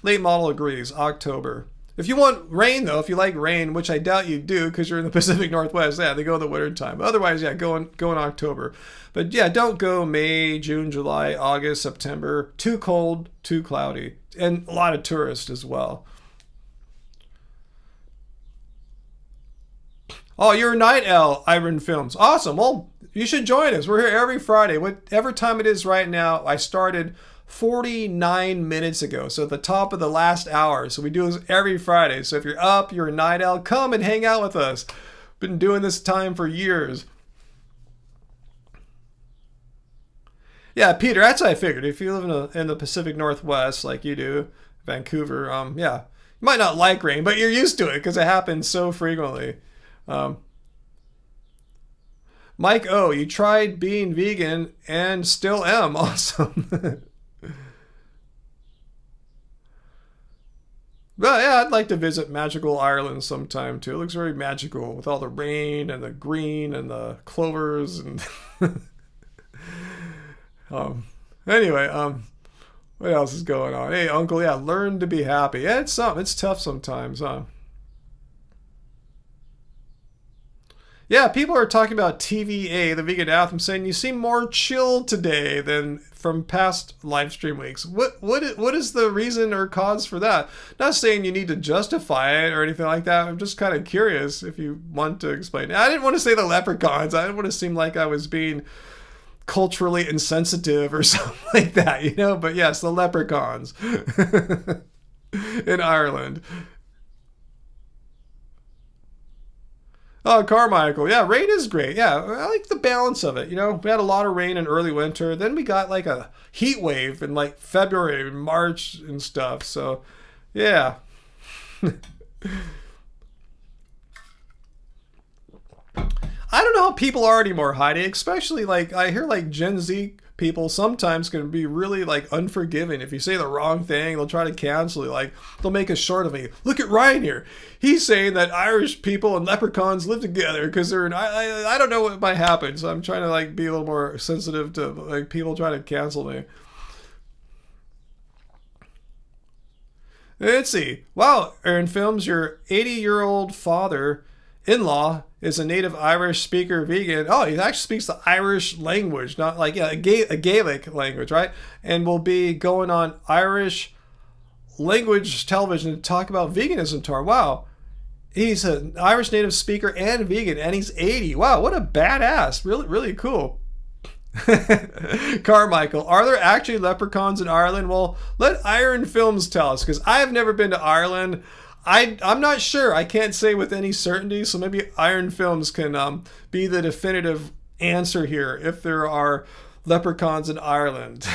Late Model agrees. October. If you want rain though, if you like rain, which I doubt you do because you're in the Pacific Northwest, yeah, they go in the winter time. But otherwise, yeah, go in October. But yeah, don't go May, June, July, August, September. Too cold, too cloudy, and a lot of tourists as well. Oh, you're a night owl, Iron Films. Awesome. Well, you should join us. We're here every Friday. Whatever time it is right now, I started 49 minutes ago. So at the top of the last hour. So we do this every Friday. So if you're up, you're a night owl, come and hang out with us. Been doing this time for years. Yeah, Peter, that's what I figured. If you live in the Pacific Northwest like you do, Vancouver, yeah, you might not like rain, but you're used to it because it happens so frequently. Um, Mike O, you tried being vegan and still am. Awesome. But yeah, I'd like to visit magical Ireland sometime too. It looks very magical with all the rain and the green and the clovers and anyway, what else is going on? Hey, Uncle, yeah, learn to be happy. Yeah, it's tough sometimes, huh? Yeah, people are talking about TVA, the vegan anthem, saying you seem more chill today than from past live stream weeks. What is the reason or cause for that? Not saying you need to justify it or anything like that. I'm just kind of curious if you want to explain. I didn't want to say the leprechauns. I didn't want to seem like I was being culturally insensitive or something like that, you know? But yes, the leprechauns in Ireland. Oh, Carmichael. Yeah, rain is great. Yeah, I like the balance of it. You know, we had a lot of rain in early winter. Then we got like a heat wave in like February, March and stuff. So, yeah. I don't know how people are anymore, Heidi. Especially like I hear like Gen Z people sometimes can be really like unforgiving. If you say the wrong thing, they'll try to cancel you. Like they'll make a short of me. Look at Ryan here. He's saying that Irish people and leprechauns live together because they're in. I don't know what might happen. So I'm trying to like be a little more sensitive to like people trying to cancel me. Let's see. Wow, Aaron Films, your 80-year-old father-in-law is a native Irish speaker vegan. Oh, he actually speaks the Irish language, not like a Gaelic language, right? And will be going on Irish language television to talk about veganism tomorrow. Wow. He's an Irish native speaker and vegan, and he's 80. Wow, what a badass. Really, really cool. Carmichael, are there actually leprechauns in Ireland? Well, let Iron Films tell us, because I've never been to Ireland. I'm not sure. I can't say with any certainty, so maybe Iron Films can be the definitive answer here if there are leprechauns in Ireland.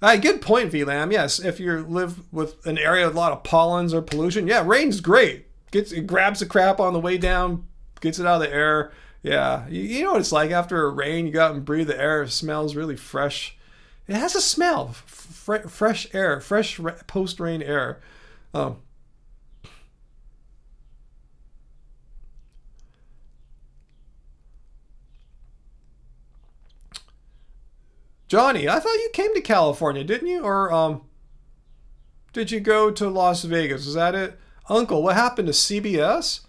Good point, VLAM. Yes, if you live with an area with a lot of pollens or pollution, yeah, rain's great. It grabs the crap on the way down, gets it out of the air. Yeah, you know what it's like after a rain, you go out and breathe the air. It smells really fresh. It has a smell, fresh air, fresh post-rain air. Johnny, I thought you came to California, didn't you? Or did you go to Las Vegas? Is that it? Uncle, what happened to CBS?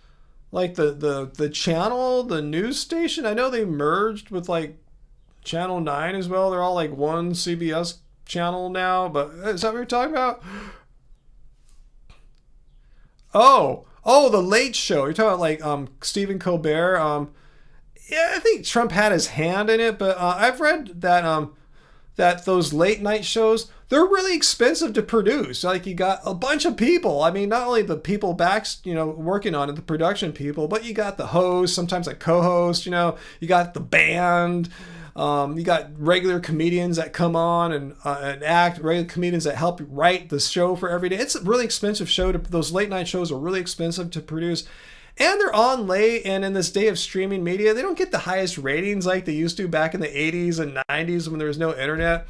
Like the channel, the news station? I know they merged with like Channel 9 as well. They're all like one CBS channel now, but is that what you're talking about? Oh, the Late Show. You're talking about like Stephen Colbert. Yeah, I think Trump had his hand in it, but I've read that those late night shows, they're really expensive to produce. Like you got a bunch of people. I mean, not only the people working on it, the production people, but you got the host, sometimes a co-host, you got the band. You got regular comedians that come on and act, regular comedians that help write the show for every day. It's a really expensive show. Those late night shows are really expensive to produce. And they're on late, and in this day of streaming media, they don't get the highest ratings like they used to back in the 80s and 90s when there was no internet.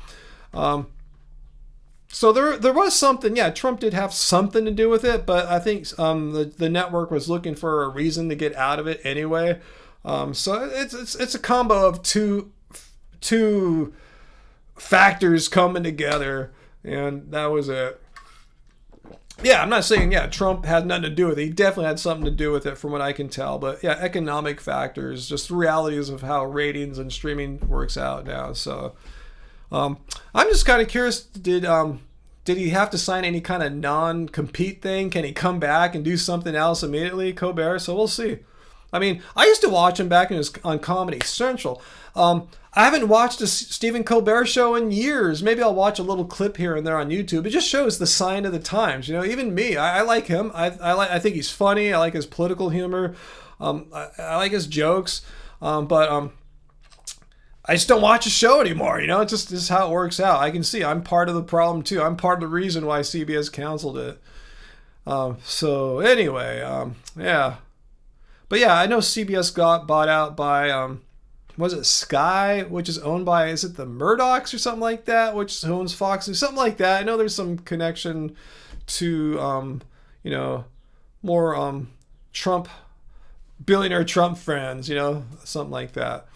So there was something, yeah, Trump did have something to do with it, but I think the network was looking for a reason to get out of it anyway. So it's a combo of two factors coming together, and that was it. Yeah, I'm not saying, Trump had nothing to do with it. He definitely had something to do with it from what I can tell. But yeah, economic factors, just realities of how ratings and streaming works out now. So I'm just kind of curious, did he have to sign any kind of non-compete thing? Can he come back and do something else immediately, Colbert? So we'll see. I mean, I used to watch him back on Comedy Central. I haven't watched a Stephen Colbert show in years. Maybe I'll watch a little clip here and there on YouTube. It just shows the sign of the times. Even me, I like him. I think he's funny. I like his political humor. I like his jokes. But I just don't watch a show anymore. It's just this is how it works out. I can see I'm part of the problem too. I'm part of the reason why CBS canceled it. So anyway, yeah. But yeah, I know CBS got bought out by was it Sky, which is owned by, is it the Murdochs or something like that, which owns Fox or something like that. I know there's some connection to, more Trump, billionaire Trump friends, something like that.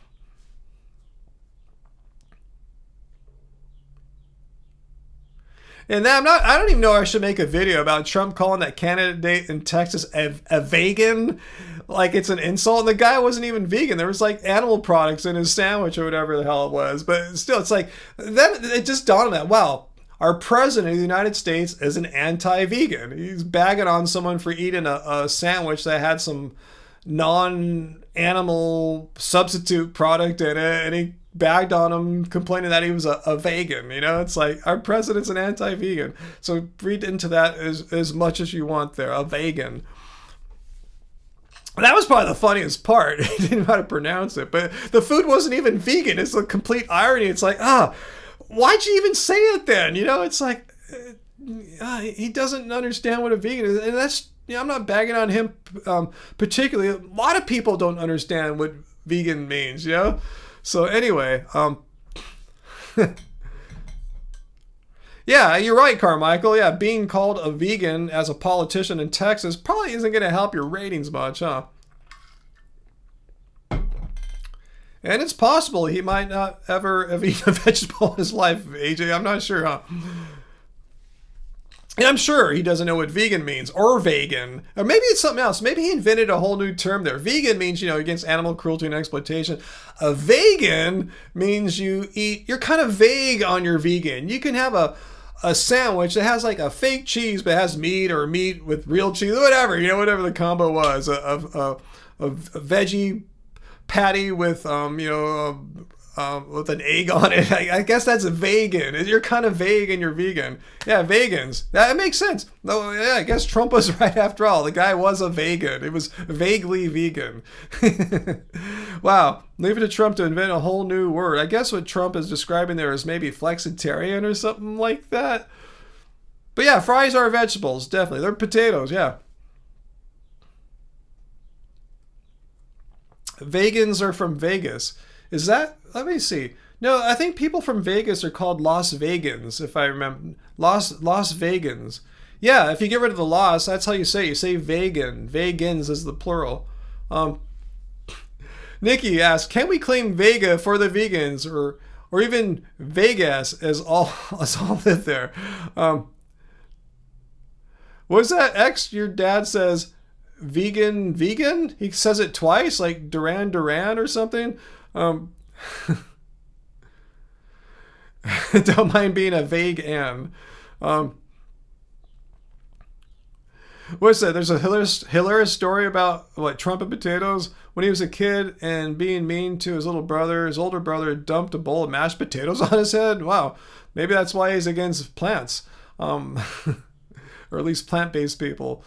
And I don't even know if I should make a video about Trump calling that candidate in Texas a vegan, like it's an insult. And the guy wasn't even vegan. There was like animal products in his sandwich or whatever the hell it was. But still, it's like, then it just dawned on that, wow, our president of the United States is an anti-vegan. He's bagging on someone for eating a sandwich that had some non-animal substitute product in it, and he bagged on him, complaining that he was a vegan. You know, it's like, our president's an anti-vegan. So read into that as much as you want there, a vegan. That was probably the funniest part. He didn't know how to pronounce it, but the food wasn't even vegan. It's a complete irony. It's like, why'd you even say it then? You know, it's like, he doesn't understand what a vegan is. And that's, you know, I'm not bagging on him particularly. A lot of people don't understand what vegan means, you know? So anyway, yeah, you're right, Carmichael. Yeah, being called a vegan as a politician in Texas probably isn't going to help your ratings much, huh? And it's possible he might not ever have eaten a vegetable in his life, AJ. I'm not sure, huh? And I'm sure he doesn't know what vegan means, or vegan, or maybe it's something else. Maybe he invented a whole new term there. Vegan means, you know, against animal cruelty and exploitation. A vegan means you're kind of vague on your vegan. You can have a sandwich that has like a fake cheese, but it has meat, or meat with real cheese, whatever, you know, whatever the combo was. A veggie patty with, with an egg on it. I guess that's a vegan. You're kind of vague and you're vegan. Yeah, vegans. That makes sense. Oh, yeah, I guess Trump was right after all. The guy was a vegan. It was vaguely vegan. Wow. Leave it to Trump to invent a whole new word. I guess what Trump is describing there is maybe flexitarian or something like that. But yeah, fries are vegetables, definitely. They're potatoes, yeah. Vegans are from Vegas. Is that? Let me see. No, I think people from Vegas are called Las Vegans, if I remember. Las Vegans. Yeah, if you get rid of the Las, that's how you say it. You say vegan. Vegans is the plural. Nikki asks, can we claim Vega for the vegans, or even Vegas as all live there? What's that? X, your dad says vegan? He says it twice, like Duran or something. Don't mind being a vague Ann. What's that? There's a hilarious story about Trump and potatoes. When he was a kid and being mean to his little brother, his older brother dumped a bowl of mashed potatoes on his head. Wow, maybe that's why he's against plants, or at least plant-based people.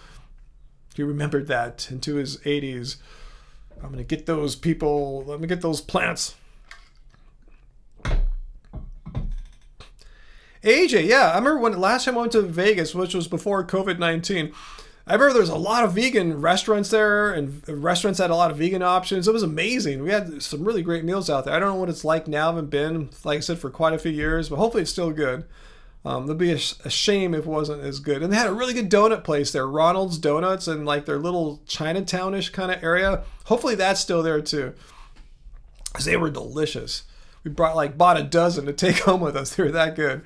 He remembered that into his 80s. I'm gonna get those people. Let me get those plants. AJ, yeah, I remember when last time I went to Vegas, which was before COVID-19. I remember there was a lot of vegan restaurants there, and restaurants had a lot of vegan options. It was amazing. We had some really great meals out there. I don't know what it's like now. I haven't been, like I said, for quite a few years, but hopefully it's still good. It'd be a shame if it wasn't as good. And they had a really good donut place there, Ronald's Donuts, and like their little Chinatown-ish kind of area. Hopefully that's still there too, because they were delicious. We bought a dozen to take home with us. They were that good.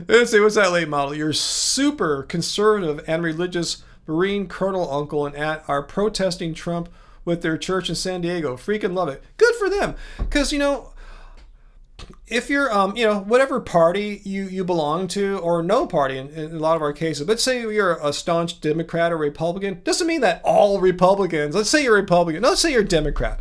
Let's see, what's that late model? Your super conservative and religious Marine colonel uncle and aunt are protesting Trump with their church in San Diego. Freaking love it. Good for them. Because, if you're, whatever party you belong to, or no party in a lot of our cases, let's say you're a staunch Democrat or Republican, doesn't mean that all Republicans, let's say you're Republican, no, let's say you're a Democrat,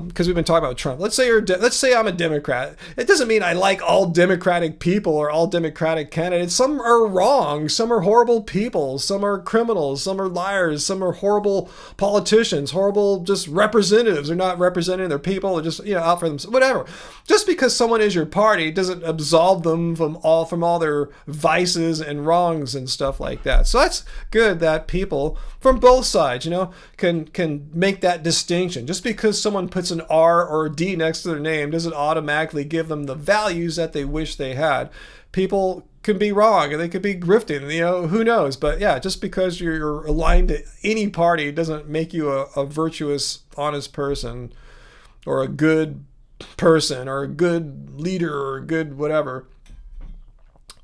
because we've been talking about Trump. Let's say I'm a Democrat. It doesn't mean I like all Democratic people or all Democratic candidates. Some are wrong. Some are horrible people. Some are criminals. Some are liars. Some are horrible politicians, horrible just representatives. They're not representing their people. They're just, out for themselves, whatever. Just because someone is your party doesn't absolve them from all their vices and wrongs and stuff like that. So that's good that people from both sides, can make that distinction. Just because someone puts an R or a D next to their name doesn't automatically give them the values that they wish they had. People can be wrong and they could be grifting, who knows? But yeah, just because you're aligned to any party doesn't make you a virtuous, honest person, or a good person, or a good leader, or a good whatever.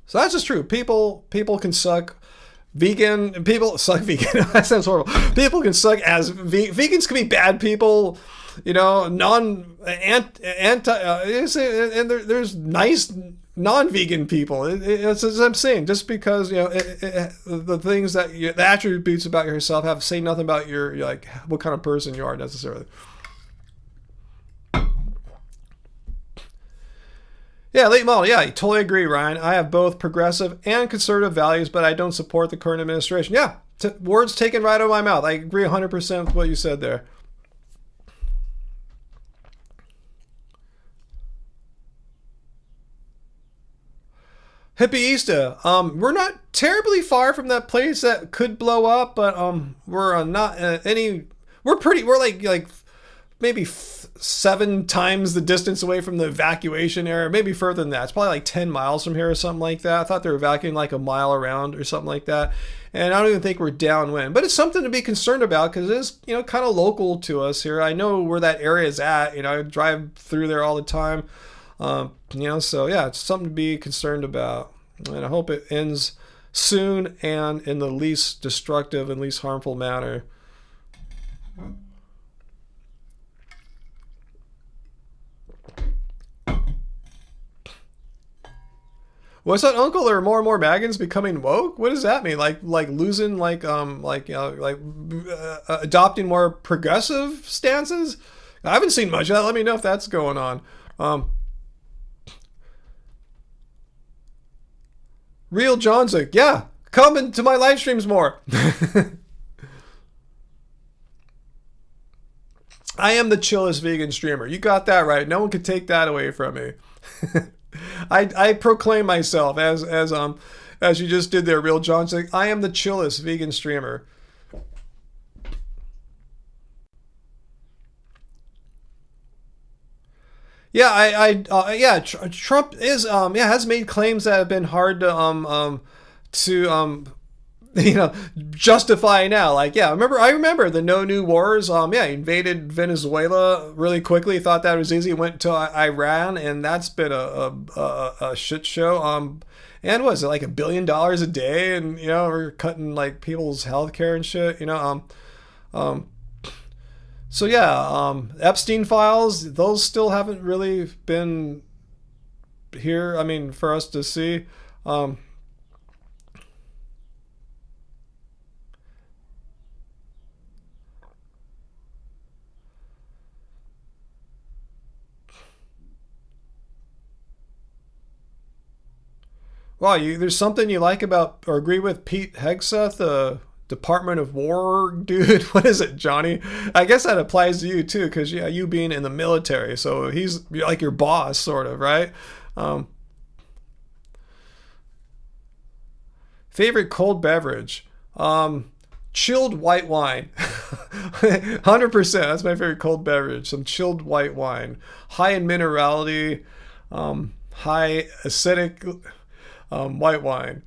So that's just true. People can suck. Vegan people suck vegan. That sounds horrible. People can suck as vegans can be bad people, you know, anti and there's nice non-vegan people. It's as I'm saying, just because, you know, the things that the attributes about yourself say nothing about your like what kind of person you are necessarily. Yeah, late model. Yeah, I totally agree, Ryan. I have both progressive and conservative values, but I don't support the current administration. Yeah, words taken right out of my mouth. I agree 100% with what you said there. Hippieista. We're not terribly far from that place that could blow up, but we're not any. We're like maybe 7 times the distance away from the evacuation area, maybe further than that. It's probably like 10 miles from here or something like that. I thought they were evacuating like a mile around or something like that. And I don't even think we're downwind, but it's something to be concerned about because it is, you know, kind of local to us here. I know where that area is at. You know, I drive through there all the time. You know, so yeah, it's something to be concerned about. And I hope it ends soon and in the least destructive and least harmful manner. What's that, Uncle? There are more and more Magans becoming woke. What does that mean? Like losing, like you know, like adopting more progressive stances. I haven't seen much of that. Let me know if that's going on. Real Johnsick, yeah, come into my live streams more. I am the chillest vegan streamer. You got that right. No one could take that away from me. I proclaim myself as you just did there, Real Johnson. I am the chillest vegan streamer. Yeah, Trump is has made claims that have been hard to you know, justify now. Like, yeah, I remember the No New Wars. He invaded Venezuela really quickly. Thought that was easy. Went to Iran, and that's been a shit show. And was it like $1 billion a day? And, you know, we're cutting like people's health care and shit. You know, so yeah, Epstein files. Those still haven't really been here. I mean, for us to see. Wow, there's something you like about or agree with Pete Hegseth, the Department of War dude? What is it, Johnny? I guess that applies to you too, because yeah, you being in the military, so he's like your boss, sort of, right? Um, Favorite cold beverage? Chilled white wine. 100%. That's my favorite cold beverage. Some chilled white wine, high in minerality, high acidic. White wine.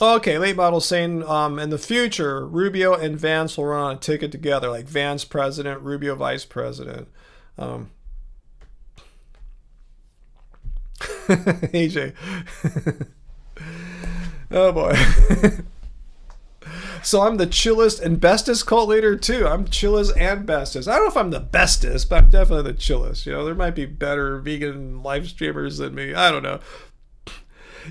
Okay, late model saying in the future, Rubio and Vance will run on a ticket together, like Vance president, Rubio vice president. Um, AJ. Oh boy. So I'm the chillest and bestest cult leader too. I'm chillest and bestest. I don't know if I'm the bestest, but I'm definitely the chillest. You know, there might be better vegan live streamers than me. I don't know.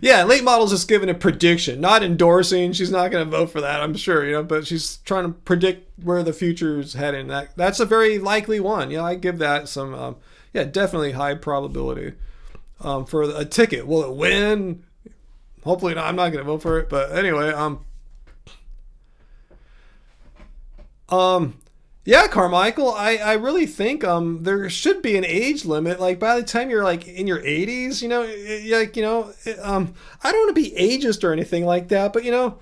Yeah, late model's just giving a prediction, not endorsing. She's not going to vote for that, I'm sure, you know, but she's trying to predict where the future's heading. That's a very likely one. I give that some, definitely high probability. For a ticket. Will it win? Hopefully not. I'm not going to vote for it. But anyway, yeah, Carmichael, I really think there should be an age limit. Like by the time you're like in your 80s, you know, I don't want to be ageist or anything like that, but you know,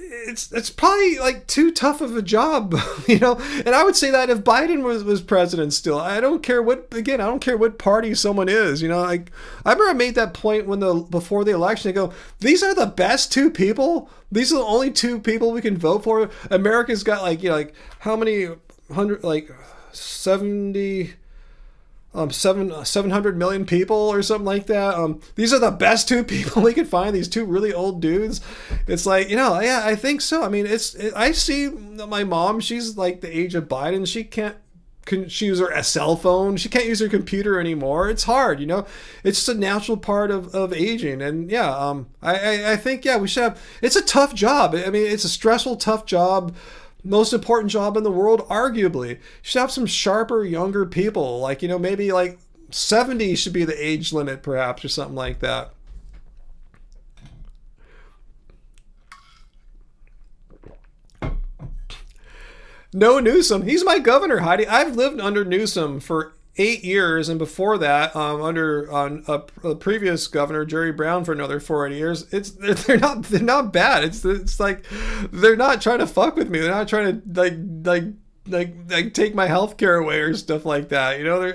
it's probably like too tough of a job, you know. And I would say that if Biden was president still, I don't care what party someone is, you know. Like I remember I made that point before the election. I go, these are the best two people. These are the only two people we can vote for. America's got like, you know, like how many hundred, like 700 million people or something like that. These are the best two people we could find, these two really old dudes. It's like, you know, yeah, I think so. I mean, I see my mom, she's like the age of Biden. She can't use her cell phone. She can't use her computer anymore. It's hard, you know. It's just a natural part of aging. And yeah, I think, yeah, we should have, it's a tough job. I mean, it's a stressful, tough job. Most important job in the world, arguably. You should have some sharper, younger people. Like, you know, maybe like 70 should be the age limit, perhaps, or something like that. No Newsom. He's my governor, Heidi. I've lived under Newsom for 8 years, and before that, under a previous governor, Jerry Brown, for another 4 years. They're not bad. It's like they're not trying to fuck with me. They're not trying to like take my health care away or stuff like that. You know,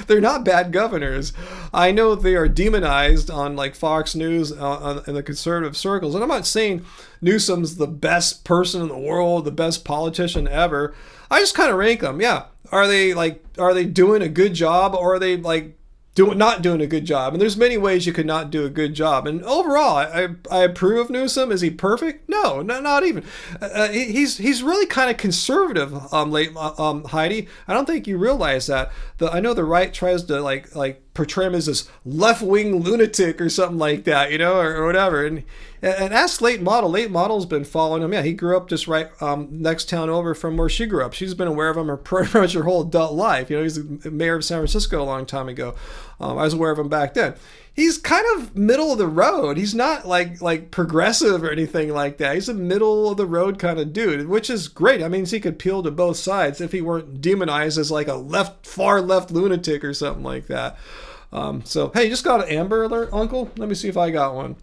they're not bad governors. I know they are demonized on like Fox News in the conservative circles, and I'm not saying Newsom's the best person in the world, the best politician ever. I just kind of rank them. Yeah. Are they doing a good job, or are they like not doing a good job? And there's many ways you could not do a good job. And overall, I approve of Newsom. Is he perfect? No, not even. He's really kind of conservative, Heidi. I don't think you realize that. I know the right tries to like portray him as this left-wing lunatic or something like that, you know, or whatever. And ask Late Model. Late Model's been following him. Yeah, he grew up just right next town over from where she grew up. She's been aware of him pretty much her whole adult life. You know, he's the mayor of San Francisco a long time ago. I was aware of him back then. He's kind of middle of the road. He's not like progressive or anything like that. He's a middle of the road kind of dude, which is great. I mean, he could appeal to both sides if he weren't demonized as like a far left lunatic or something like that. So, hey, you just got an Amber Alert, Uncle? Let me see if I got one.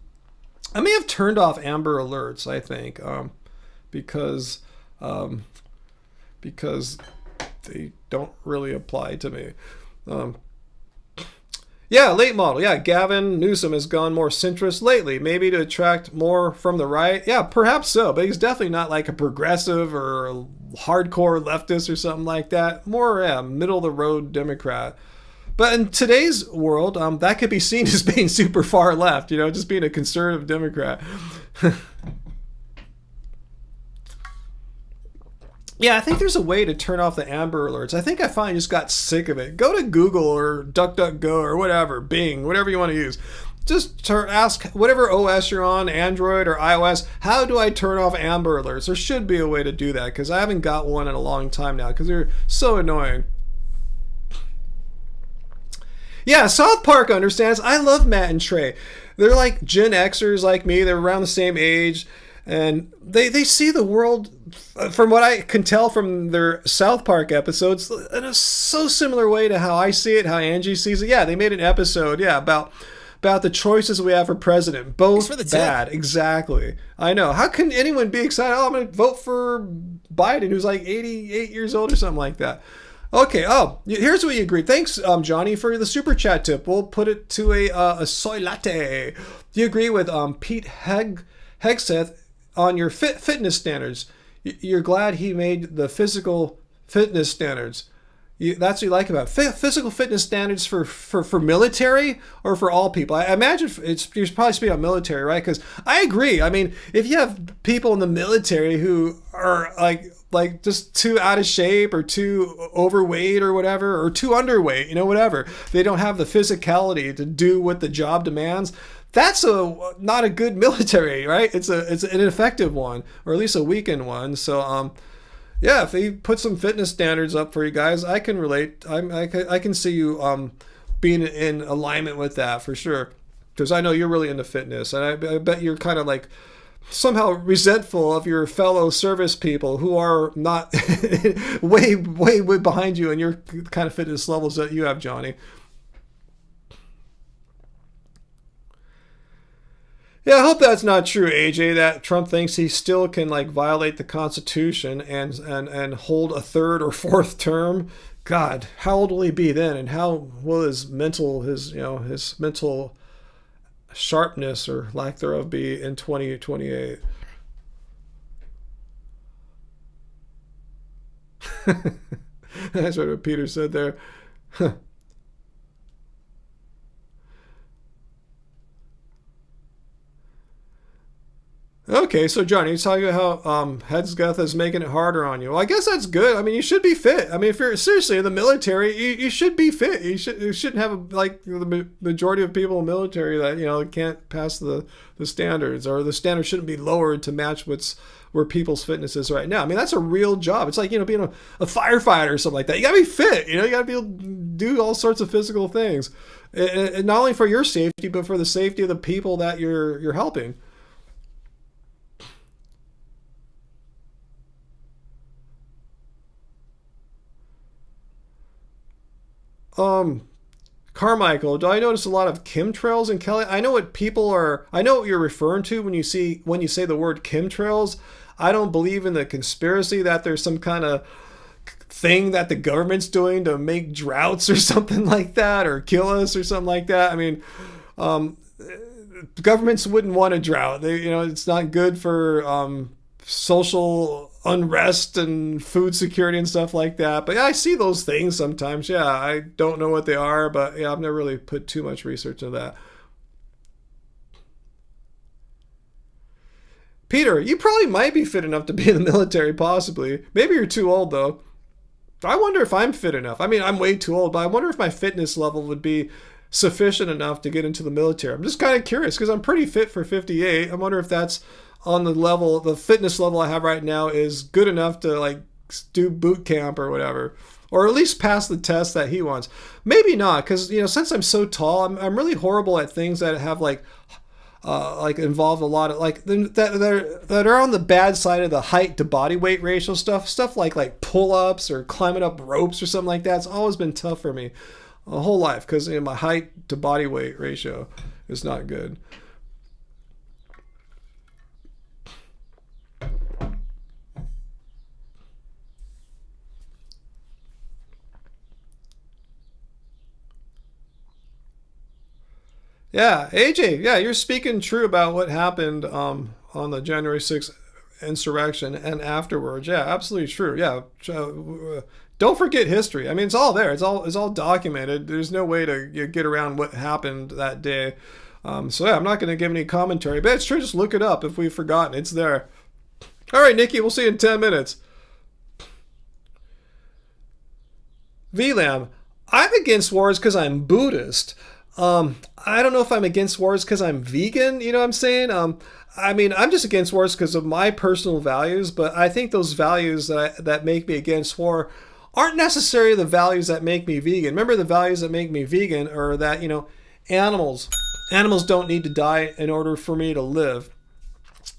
I may have turned off Amber Alerts, I think, because they don't really apply to me. Yeah, Late Model. Yeah, Gavin Newsom has gone more centrist lately, maybe to attract more from the right. Yeah, perhaps so, but he's definitely not like a progressive or a hardcore leftist or something like that. More, yeah, middle-of-the-road Democrat. But in today's world, that could be seen as being super far left, you know, just being a conservative Democrat. Yeah, I think there's a way to turn off the Amber Alerts. I think I finally just got sick of it. Go to Google or DuckDuckGo or whatever, Bing, whatever you want to use. Just ask whatever OS you're on, Android or iOS, how do I turn off Amber Alerts? There should be a way to do that, because I haven't got one in a long time now, because they're so annoying. Yeah, South Park understands. I love Matt and Trey. They're like Gen Xers like me. They're around the same age. And they see the world, from what I can tell from their South Park episodes, in a so similar way to how I see it, how Angie sees it. Yeah, they made an episode, yeah, about the choices we have for president. Both for the bad. Tip. Exactly. I know. How can anyone be excited? Oh, I'm going to vote for Biden, who's like 88 years old or something like that. Okay. Oh, here's what you agree. Thanks, Johnny, for the super chat tip. We'll put it to a soy latte. Do you agree with Pete Hegseth on your fitness standards? You're glad he made the physical fitness standards. That's what you like about it. Physical fitness standards for military or for all people. I imagine you're probably speaking about military, right? Because I agree. I mean, if you have people in the military who are like just too out of shape or too overweight or whatever, or too underweight, you know, whatever, they don't have the physicality to do what the job demands. That's not a good military, right? It's an ineffective one, or at least a weakened one. So, yeah, if he put some fitness standards up for you guys, I can relate. I can see you being in alignment with that for sure, because I know you're really into fitness, and I bet you're kind of like somehow resentful of your fellow service people who are not way behind you in your kind of fitness levels that you have, Johnny. Yeah, I hope that's not true, AJ. That Trump thinks he still can like violate the Constitution and hold a third or fourth term. God, how old will he be then, and how will his mental sharpness or lack thereof be in 2028? That's what Peter said there. Okay, so Johnny, you're talking about how Headsgeth is making it harder on you. Well, I guess that's good. I mean, you should be fit. I mean, if you're seriously in the military, you should be fit. You shouldn't have like the majority of people in the military that can't pass the standards, or the standards shouldn't be lowered to match where people's fitness is right now. I mean, that's a real job. It's like being a firefighter or something like that. You gotta be fit. You gotta be able to do all sorts of physical things, and not only for your safety, but for the safety of the people that you're helping. Um, Carmichael, do I notice a lot of chemtrails in Kelly? I know what people are. I know what you're referring to when you say the word chemtrails. I don't believe in the conspiracy that there's some kind of thing that the government's doing to make droughts or something like that, or kill us or something like that. I mean, um, governments wouldn't want a drought. It's not good for social unrest and food security and stuff like that. But yeah, I see those things sometimes. Yeah, I don't know what they are, but yeah, I've never really put too much research into that. Peter, you probably might be fit enough to be in the military, possibly. Maybe you're too old, though. I wonder if I'm fit enough. I mean, I'm way too old, but I wonder if my fitness level would be sufficient enough to get into the military. I'm just kind of curious because I'm pretty fit for 58. I wonder if that's on the fitness level I have right now is good enough to like do boot camp or whatever, or at least pass the test that he wants. Maybe not, because since I'm so tall, I'm really horrible at things that have like involve a lot of like that are on the bad side of the height to body weight ratio stuff like pull-ups or climbing up ropes or something like that. It's always been tough for me a whole life because my height to body weight ratio is not good. Yeah, AJ, yeah, you're speaking true about what happened on the January 6th insurrection and afterwards. Yeah, absolutely true. Yeah, don't forget history. I mean, it's all there. It's all documented. There's no way to get around what happened that day. So yeah, I'm not going to give any commentary, but it's true. Just look it up if we've forgotten. It's there. All right, Nikki, we'll see you in 10 minutes. VLAM, I'm against wars because I'm Buddhist. I don't know if I'm against wars because I'm vegan. You know what I'm saying? I mean, I'm just against wars because of my personal values, but I think those values that make me against war aren't necessarily the values that make me vegan. Remember, the values that make me vegan are that, animals, animals don't need to die in order for me to live.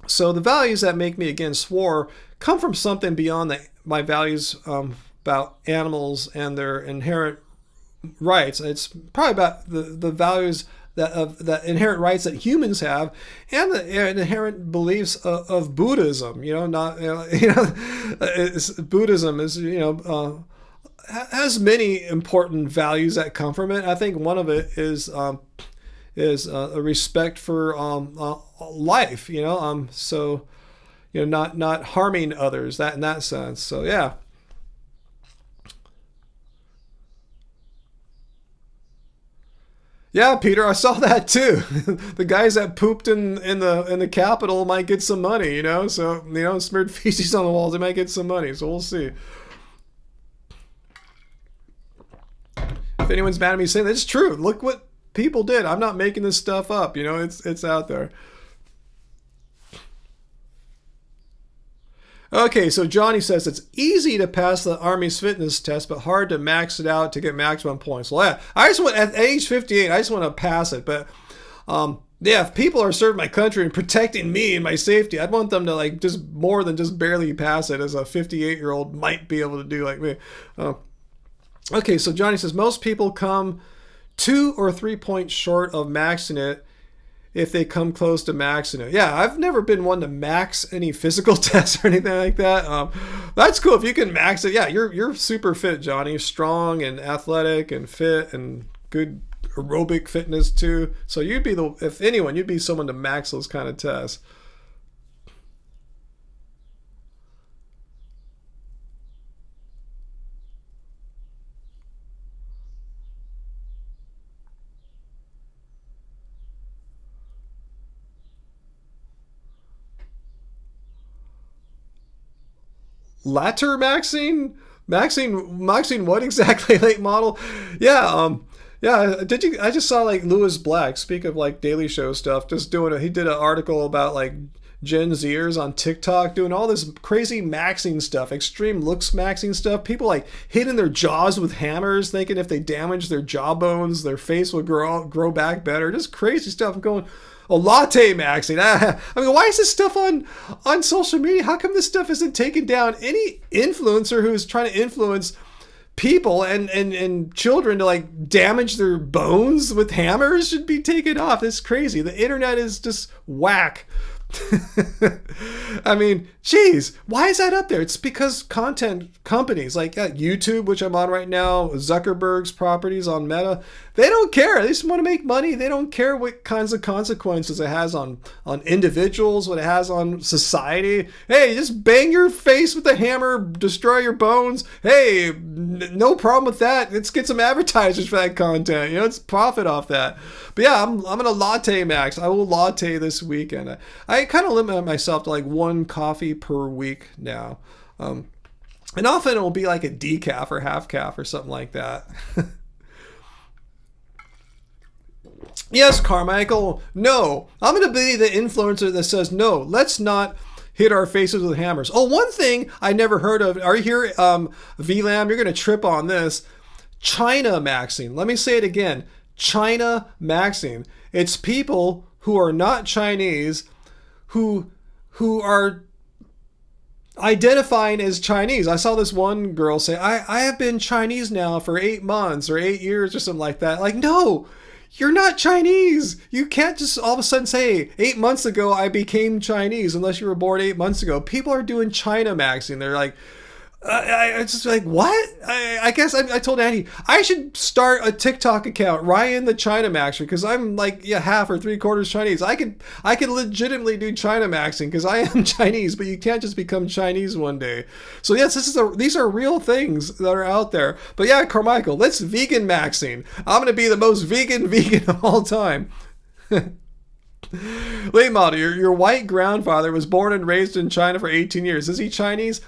So the values that make me against war come from something beyond my values about animals and their inherent rights. It's probably about the values that inherent rights that humans have, and the inherent beliefs of Buddhism. Not Buddhism is has many important values that come from it. I think one of it is a respect for life. So not harming others. That in that sense. So yeah. Yeah, Peter, I saw that too. The guys that pooped in the Capitol might get some money, So smeared feces on the walls, they might get some money. So we'll see. If anyone's mad at me saying that, it's true. Look what people did. I'm not making this stuff up. It's out there. Okay, so Johnny says it's easy to pass the Army's fitness test, but hard to max it out to get maximum points. Well, yeah, I just want at age 58, I just want to pass it. But yeah, if people are serving my country and protecting me and my safety, I'd want them to like just more than just barely pass it, as a 58-year-old might be able to do like me. Okay, so Johnny says most people come 2 or 3 points short of maxing it if they come close to maxing it. Yeah, I've never been one to max any physical tests or anything like that. That's cool if you can max it. Yeah, you're super fit, Johnny. Strong and athletic and fit and good aerobic fitness too. So you'd be if anyone, you'd be someone to max those kind of tests. Latter maxing what exactly? Late model? Yeah, yeah. Did you? I just saw like Lewis Black. Speak of like Daily Show stuff. Just doing. He did an article about like Gen Zers on TikTok doing all this crazy maxing stuff, extreme looks maxing stuff. People like hitting their jaws with hammers, thinking if they damage their jawbones, their face will grow back better. Just crazy stuff. I'm going. Oh, latte maxing. I mean, why is this stuff on social media? How come this stuff isn't taken down? Any influencer who's trying to influence people and children to like damage their bones with hammers should be taken off. It's crazy. The internet is just whack. I mean, geez, why is that up there? It's because content companies like YouTube, which I'm on right now, Zuckerberg's properties on Meta, they don't care. They just want to make money. They don't care what kinds of consequences it has on individuals, what it has on society. Hey, just bang your face with a hammer, destroy your bones. Hey, no problem with that. Let's get some advertisers for that content. You know, it's profit off that. But yeah, I'm gonna latte max. I will latte this weekend. I kind of limit myself to like one coffee per week now. And often it will be like a decaf or half calf or something like that. Yes, Carmichael. No, I'm going to be the influencer that says, no, let's not hit our faces with hammers. Oh, one thing I never heard of. Are you here, VLAM? You're going to trip on this. China maxing. Let me say it again. China maxing. It's people who are not Chinese who are identifying as Chinese. I saw this one girl say, I have been Chinese now for 8 months or 8 years or something like that. Like, no, you're not Chinese. You can't just all of a sudden say 8 months ago I became Chinese unless you were born 8 months ago. People are doing China maxing. They're like, I just like, what? I guess I told Andy I should start a TikTok account, Ryan the China Maxer, because I'm like half or 3/4 Chinese. I could legitimately do China maxing because I am Chinese, but you can't just become Chinese one day. So yes, these are real things that are out there. But yeah, Carmichael, let's vegan maxing. I'm gonna be the most vegan of all time. Late model, your white grandfather was born and raised in China for 18 years. Is he Chinese?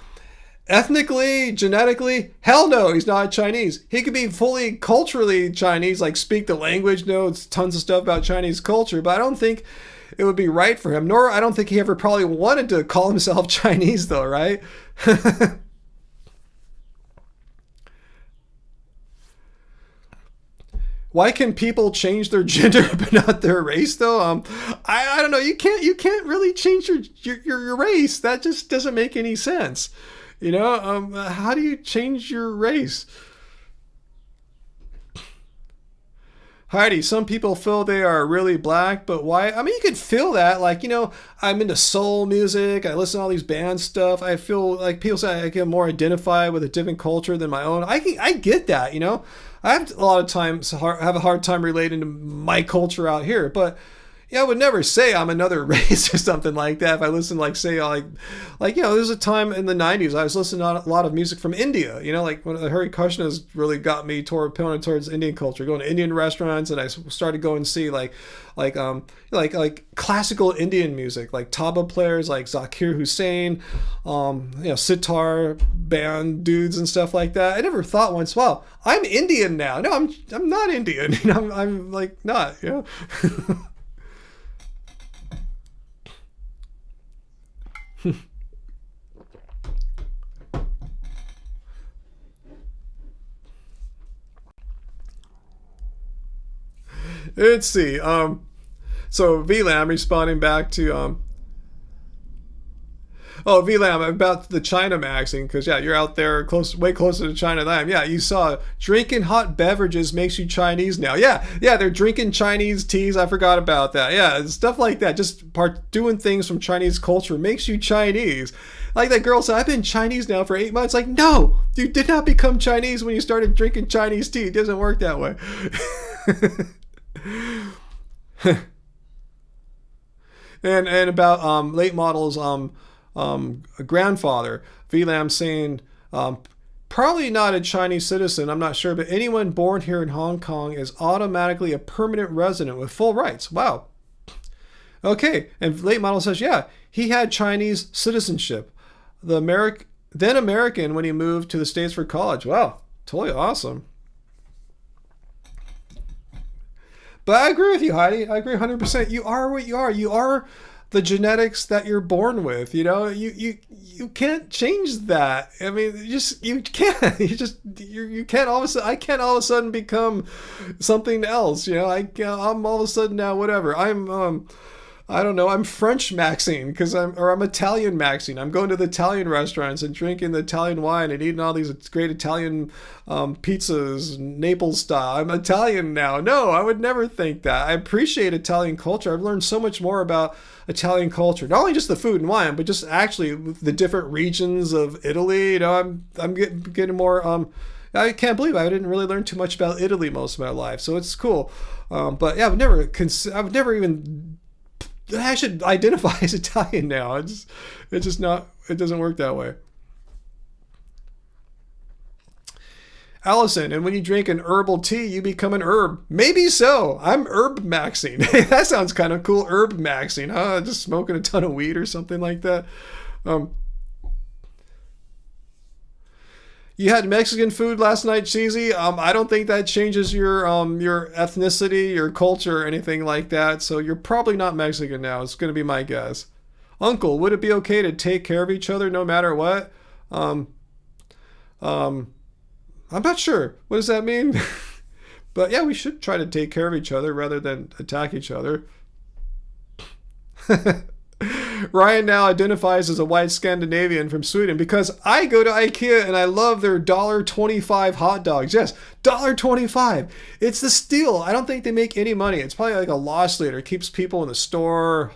Ethnically, genetically, hell no, he's not Chinese. He could be fully culturally Chinese, like speak the language, know tons of stuff about Chinese culture, but I don't think it would be right for him, nor I don't think he ever probably wanted to call himself Chinese though, right? Why can people change their gender but not their race though? I don't know. You can't really change your race. That just doesn't make any sense. You know, how do you change your race? Heidi, some people feel they are really black, but why? I mean, you could feel that. Like, you know, I'm into soul music. I listen to all these band stuff. I feel like people say I get more identified with a different culture than my own. I get that, you know. I have a lot of times have a hard time relating to my culture out here, but yeah, I would never say I'm another race or something like that. If I listen, like, say, like you know, there's a time in the 90s I was listening to a lot of music from India. You know, like when Hari Krishna's really got me pointed towards Indian culture, going to Indian restaurants, and I started going to see like classical Indian music, like taba players like Zakir Hussain, you know, sitar band dudes and stuff like that. I never thought once, wow, I'm Indian now. No, I'm not Indian. You know, I'm like not. You know. Let's see. So VLAM responding back to Oh, VLAM, about the China maxing, because yeah, you're out there close, way closer to China than I am. Yeah, you saw drinking hot beverages makes you Chinese now. Yeah, they're drinking Chinese teas. I forgot about that. Yeah, stuff like that. Just doing things from Chinese culture makes you Chinese. Like that girl said, I've been Chinese now for 8 months. Like, no, you did not become Chinese when you started drinking Chinese tea. It doesn't work that way. and about late models grandfather, VLAM saying probably not a Chinese citizen, I'm not sure, but anyone born here in Hong Kong is automatically a permanent resident with full rights. Wow. Okay, and late model says, yeah, he had Chinese citizenship. Then American when he moved to the States for college. Wow, totally awesome. But I agree with you, Heidi. I agree 100%. You are what you are. You are the genetics that you're born with. You know, you can't change that. I mean, you can't. You can't all of a sudden. I can't all of a sudden become something else. You know, I'm all of a sudden now whatever. I don't know, I'm French maxing because I'm Italian maxing. I'm going to the Italian restaurants and drinking the Italian wine and eating all these great Italian pizzas, Naples style. I'm Italian now. No, I would never think that. I appreciate Italian culture. I've learned so much more about Italian culture. Not only just the food and wine, but just actually the different regions of Italy. You know, I'm getting more... I can't believe I didn't really learn too much about Italy most of my life. So it's cool. But yeah, I would never even... I should identify as Italian now. It's just not, it doesn't work that way. Allison, and when you drink an herbal tea, you become an herb. Maybe so. I'm herb maxing. That sounds kind of cool. Herb maxing, huh? Just smoking a ton of weed or something like that. You had Mexican food last night, Cheesy. I don't think that changes your ethnicity, your culture, or anything like that. So you're probably not Mexican now. It's going to be my guess. Uncle, would it be okay to take care of each other no matter what? I'm not sure. What does that mean? But yeah, we should try to take care of each other rather than attack each other. Ryan now identifies as a white Scandinavian from Sweden because I go to IKEA and I love their $1.25 hot dogs. Yes, $1.25. It's the steal. I don't think they make any money. It's probably like a loss leader. It keeps people in the store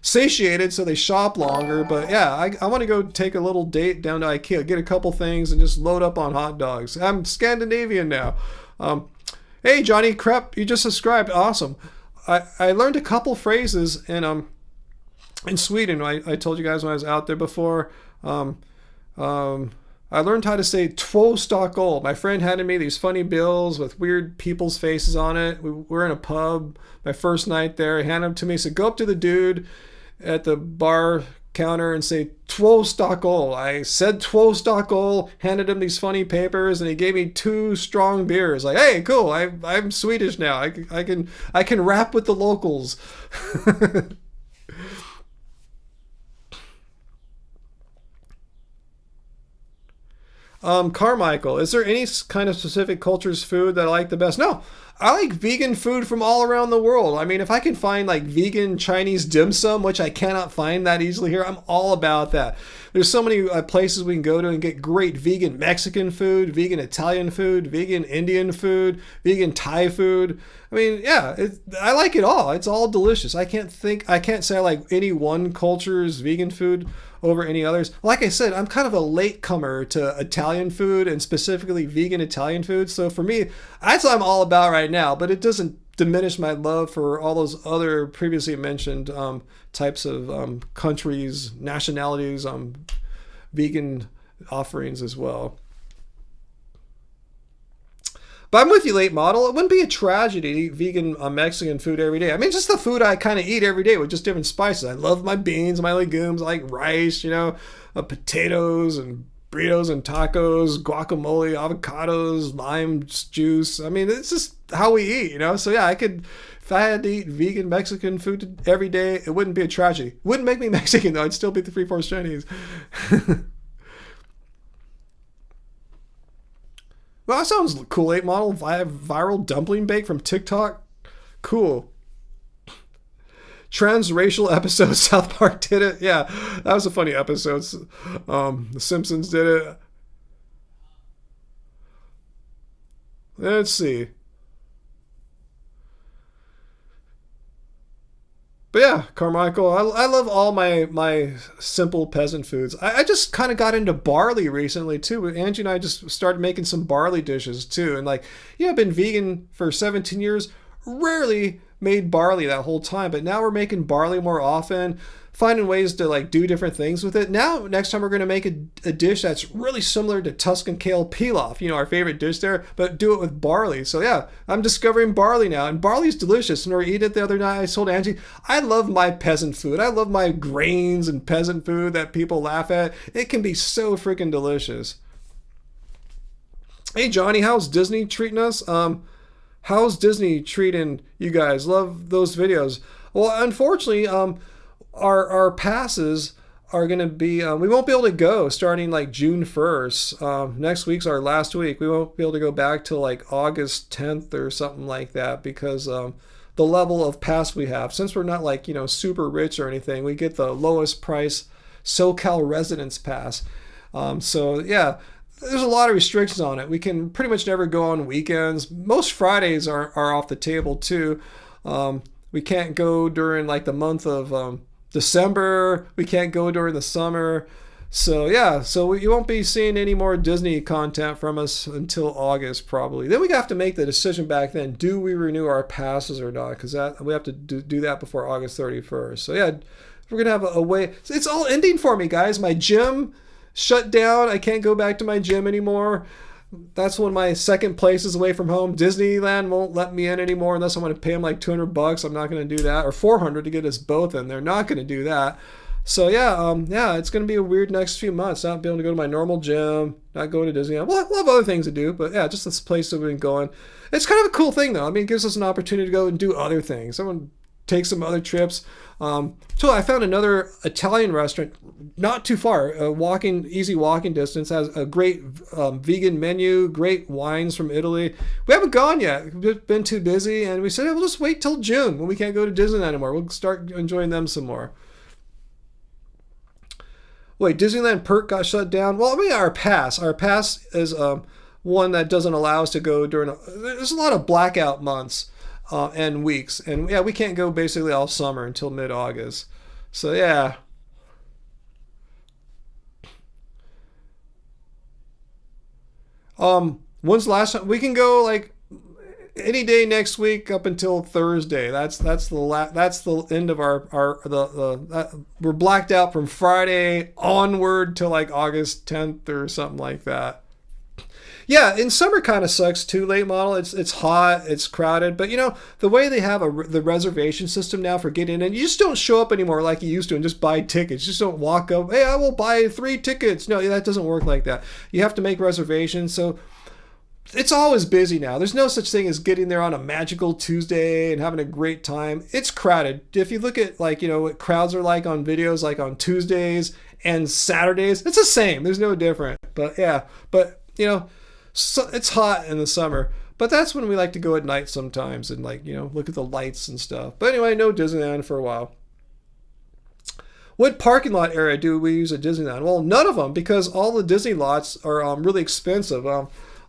satiated so they shop longer. But yeah, I want to go take a little date down to IKEA, get a couple things and just load up on hot dogs. I'm Scandinavian now. Hey, Johnny Crep, you just subscribed. Awesome. I learned a couple phrases in Sweden. I told you guys when I was out there before. I learned how to say två stockholm. My friend handed me these funny bills with weird people's faces on it. We were in a pub, my first night there. He handed them to me. He said, go up to the dude at the bar counter and say två stockholm. I said två stockholm, handed him these funny papers, and he gave me 2 strong beers. Like, hey, cool, I'm Swedish now. I can rap with the locals. Carmichael, is there any kind of specific culture's food that I like the best? No, I like vegan food from all around the world. I mean, if I can find like vegan Chinese dim sum, which I cannot find that easily here, I'm all about that. There's so many places we can go to and get great vegan Mexican food, vegan Italian food, vegan Indian food, vegan Thai food. I mean, yeah, I like it all. It's all delicious. I can't say I like any one culture's vegan food over any others. Like I said, I'm kind of a latecomer to Italian food and specifically vegan Italian food. So for me, that's what I'm all about right now, but it doesn't diminish my love for all those other previously mentioned types of countries, nationalities, vegan offerings as well. But I'm with you, late model. It wouldn't be a tragedy to eat vegan Mexican food every day. I mean, just the food I kind of eat every day with just different spices. I love my beans, my legumes, I like rice, potatoes and burritos and tacos, guacamole, avocados, lime juice. I mean, it's just how we eat, So yeah, if I had to eat vegan Mexican food every day, it wouldn't be a tragedy. It wouldn't make me Mexican, though. I'd still be the 3/4 Chinese. Well, that sounds cool. 8 model viral dumpling bake from TikTok. Cool. transracial episode. South Park did it. Yeah, that was a funny episode. The Simpsons did it. Let's see. But yeah, Carmichael, I love all my simple peasant foods. I just kind of got into barley recently too. Angie and I just started making some barley dishes too. And like, yeah, I've been vegan for 17 years, rarely made barley that whole time, but now we're making barley more often, finding ways to like do different things with it. Now, next time we're going to make a dish that's really similar to Tuscan kale pilaf, you know, our favorite dish there, but do it with barley. So yeah, I'm discovering barley now, and barley's delicious. And we were eating it the other night. I told Angie, I love my peasant food. I love my grains and peasant food that people laugh at. It can be so freaking delicious. Hey Johnny, how's Disney treating us? How's Disney treating you guys? Love those videos. Well, unfortunately, our passes are going to be, we won't be able to go starting like June 1st. Next week's our last week. We won't be able to go back till like August 10th or something like that, because the level of pass we have, since we're not like, you know, super rich or anything, we get the lowest price SoCal residence pass. So yeah, there's a lot of restrictions on it. We can pretty much never go on weekends. Most Fridays are off the table too. We can't go during like the month of December. We can't go during the summer. So yeah, so you won't be seeing any more Disney content from us until August probably. Then we have to make the decision back then, do we renew our passes or not? Because we have to do that before August 31st. So yeah, we're going to have a way. It's all ending for me, guys. My gym shut down. I can't go back to my gym anymore. That's one of my second places away from home. Disneyland won't let me in anymore unless I want to pay them like $200. I'm not going to do that, or $400 to get us both in. They're not going to do that. So yeah, it's going to be a weird next few months. Not being able to go to my normal gym, not going to Disneyland. We'll have other things to do, but yeah, just this place that we've been going. It's kind of a cool thing though. I mean, it gives us an opportunity to go and do other things. Someone take some other trips. So I found another Italian restaurant not too far, easy walking distance, has a great vegan menu, great wines from Italy. We haven't gone yet. We've been too busy, and we said, hey, we'll just wait till June when we can't go to Disneyland anymore. We'll start enjoying them some more. Wait, Disneyland Perk got shut down? Well, I mean, our pass is one that doesn't allow us to go during, there's a lot of blackout months. And weeks, and yeah, we can't go basically all summer until mid-August. So yeah. When's the last time we can go? Like any day next week up until Thursday. That's the end of we're blacked out from Friday onward to like August 10th or something like that. Yeah, in summer kind of sucks too, late model. It's hot, it's crowded, but you know, the way they have the reservation system now for getting in, you just don't show up anymore like you used to and just buy tickets. You just don't walk up, hey, I will buy 3 tickets. No, that doesn't work like that. You have to make reservations, so it's always busy now. There's no such thing as getting there on a magical Tuesday and having a great time. It's crowded. If you look at like, you know, what crowds are like on videos, like on Tuesdays and Saturdays, it's the same. There's no different. But yeah, you know, so it's hot in the summer, but that's when we like to go at night sometimes and like, you know, look at the lights and stuff. But anyway, no Disneyland for a while. What parking lot area do we use at Disneyland? Well, none of them, because all the Disney lots are really expensive.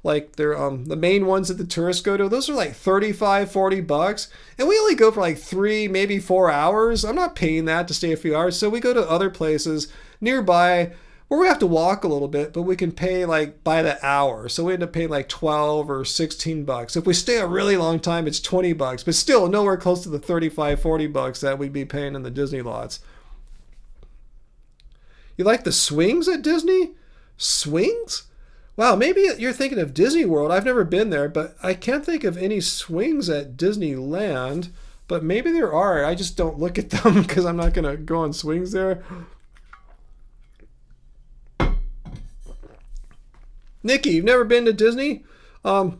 Like they're the main ones that the tourists go to, those are like $35-$40, and we only go for like 3, maybe 4 hours. I'm not paying that to stay a few hours, so we go to other places nearby where we have to walk a little bit, but we can pay like by the hour. So we end up paying like $12 or $16. If we stay a really long time, it's $20, but still nowhere close to the $35-$40 that we'd be paying in the Disney lots. You like the swings at Disney? Swings? Wow, maybe you're thinking of Disney World. I've never been there, but I can't think of any swings at Disneyland, but maybe there are. I just don't look at them because I'm not going to go on swings there. Nikki, you've never been to Disney? Do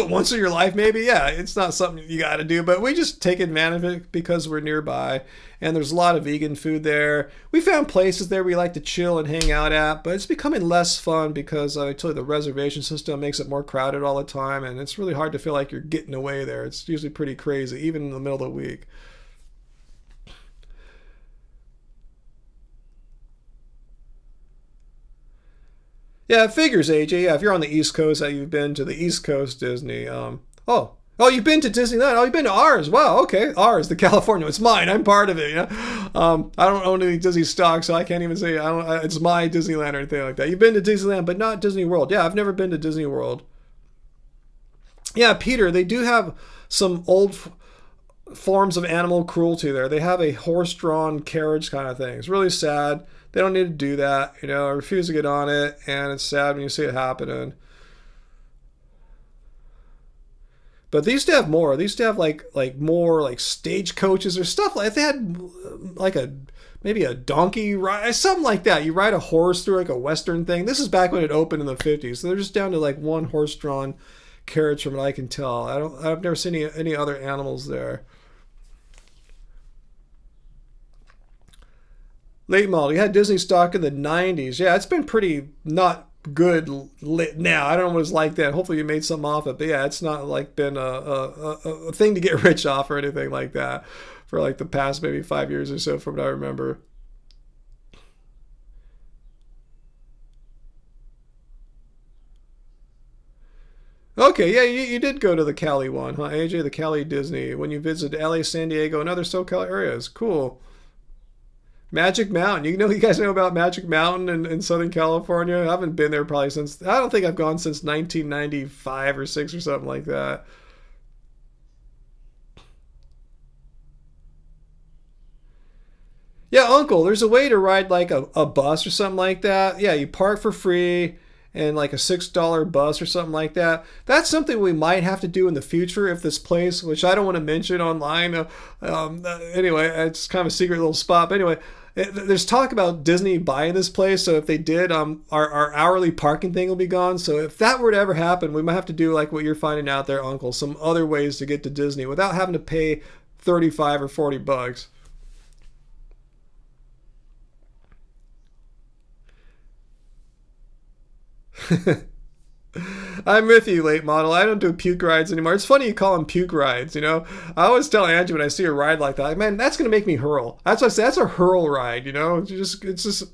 it once in your life, maybe. Yeah, it's not something you got to do, but we just take advantage of it because we're nearby, and there's a lot of vegan food there. We found places there we like to chill and hang out at, but it's becoming less fun because I tell you, the reservation system makes it more crowded all the time, and it's really hard to feel like you're getting away there. It's usually pretty crazy, even in the middle of the week. Yeah, it figures, AJ. Yeah, if you're on the East Coast, that you've been to the East Coast Disney. Oh, you've been to Disneyland. Oh, you've been to ours. Wow, okay. Ours, the California. It's mine. I'm part of it. I don't own any Disney stock, so I can't even say it's my Disneyland or anything like that. You've been to Disneyland, but not Disney World. Yeah, I've never been to Disney World. Yeah, Peter, they do have some old forms of animal cruelty there. They have a horse-drawn carriage kind of thing. It's really sad. They don't need to do that. I refuse to get on it, and it's sad when you see it happening. But they used to have more. They used to have like more like stagecoaches or stuff like they had like maybe a donkey ride, something like that. You ride a horse through like a Western thing. This is back when it opened in the 50s. So they're just down to like one horse-drawn carriage from what I can tell. I've never seen any other animals there. Late model. You had Disney stock in the 90s. Yeah, it's been pretty not good now. I don't know what it's like then. Hopefully you made something off it. But yeah, it's not like been a thing to get rich off or anything like that for like the past maybe 5 years or so from what I remember. Okay, yeah, you did go to the Cali one, huh, AJ? The Cali Disney when you visited LA, San Diego, and other SoCal areas. Cool. Magic Mountain. You guys know about Magic Mountain in Southern California? I haven't been there probably since, I don't think I've gone since 1995 or 6 or something like that. Yeah, Uncle, there's a way to ride like a bus or something like that. Yeah, you park for free and like a $6 bus or something like that. That's something we might have to do in the future if this place, which I don't want to mention online. Anyway, it's kind of a secret little spot. But anyway, there's talk about Disney buying this place. So if they did, our hourly parking thing will be gone. So if that were to ever happen, we might have to do like what you're finding out there, Uncle. Some other ways to get to Disney without having to pay 35 or 40 bucks. I'm with you, late model. I don't do puke rides anymore. It's funny you call them puke rides. I always tell Angie when I see a ride like that, like, man, that's gonna make me hurl. That's what I say. That's a hurl ride. It's just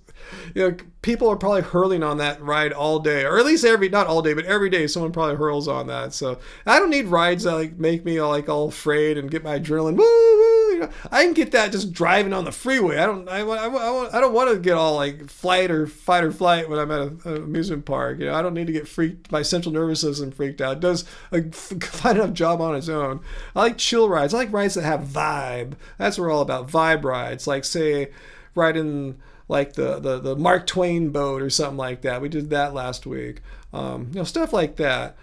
people are probably hurling on that ride all day, or at least not all day, but every day someone probably hurls on that. So I don't need rides that like make me all afraid and get my adrenaline. Woo, woo, I can get that just driving on the freeway. I don't want to get all like fight or flight when I'm at an amusement park. I don't need to get freaked. My central nervous system freaked out. It does a fine enough job on its own. I like chill rides. I like rides that have vibe. That's what we're all about. Vibe rides, like say riding like the Mark Twain boat or something like that. We did that last week. Stuff like that.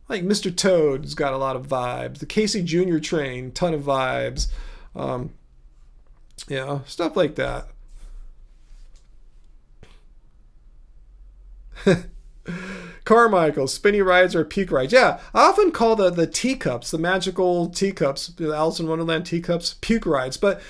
Like Mr. Toad's got a lot of vibes. The Casey Jr. train, ton of vibes. Stuff like that. Carmichael, spinny rides or peak rides. Yeah, I often call the teacups, the magical teacups, the Alice in Wonderland teacups, puke rides. But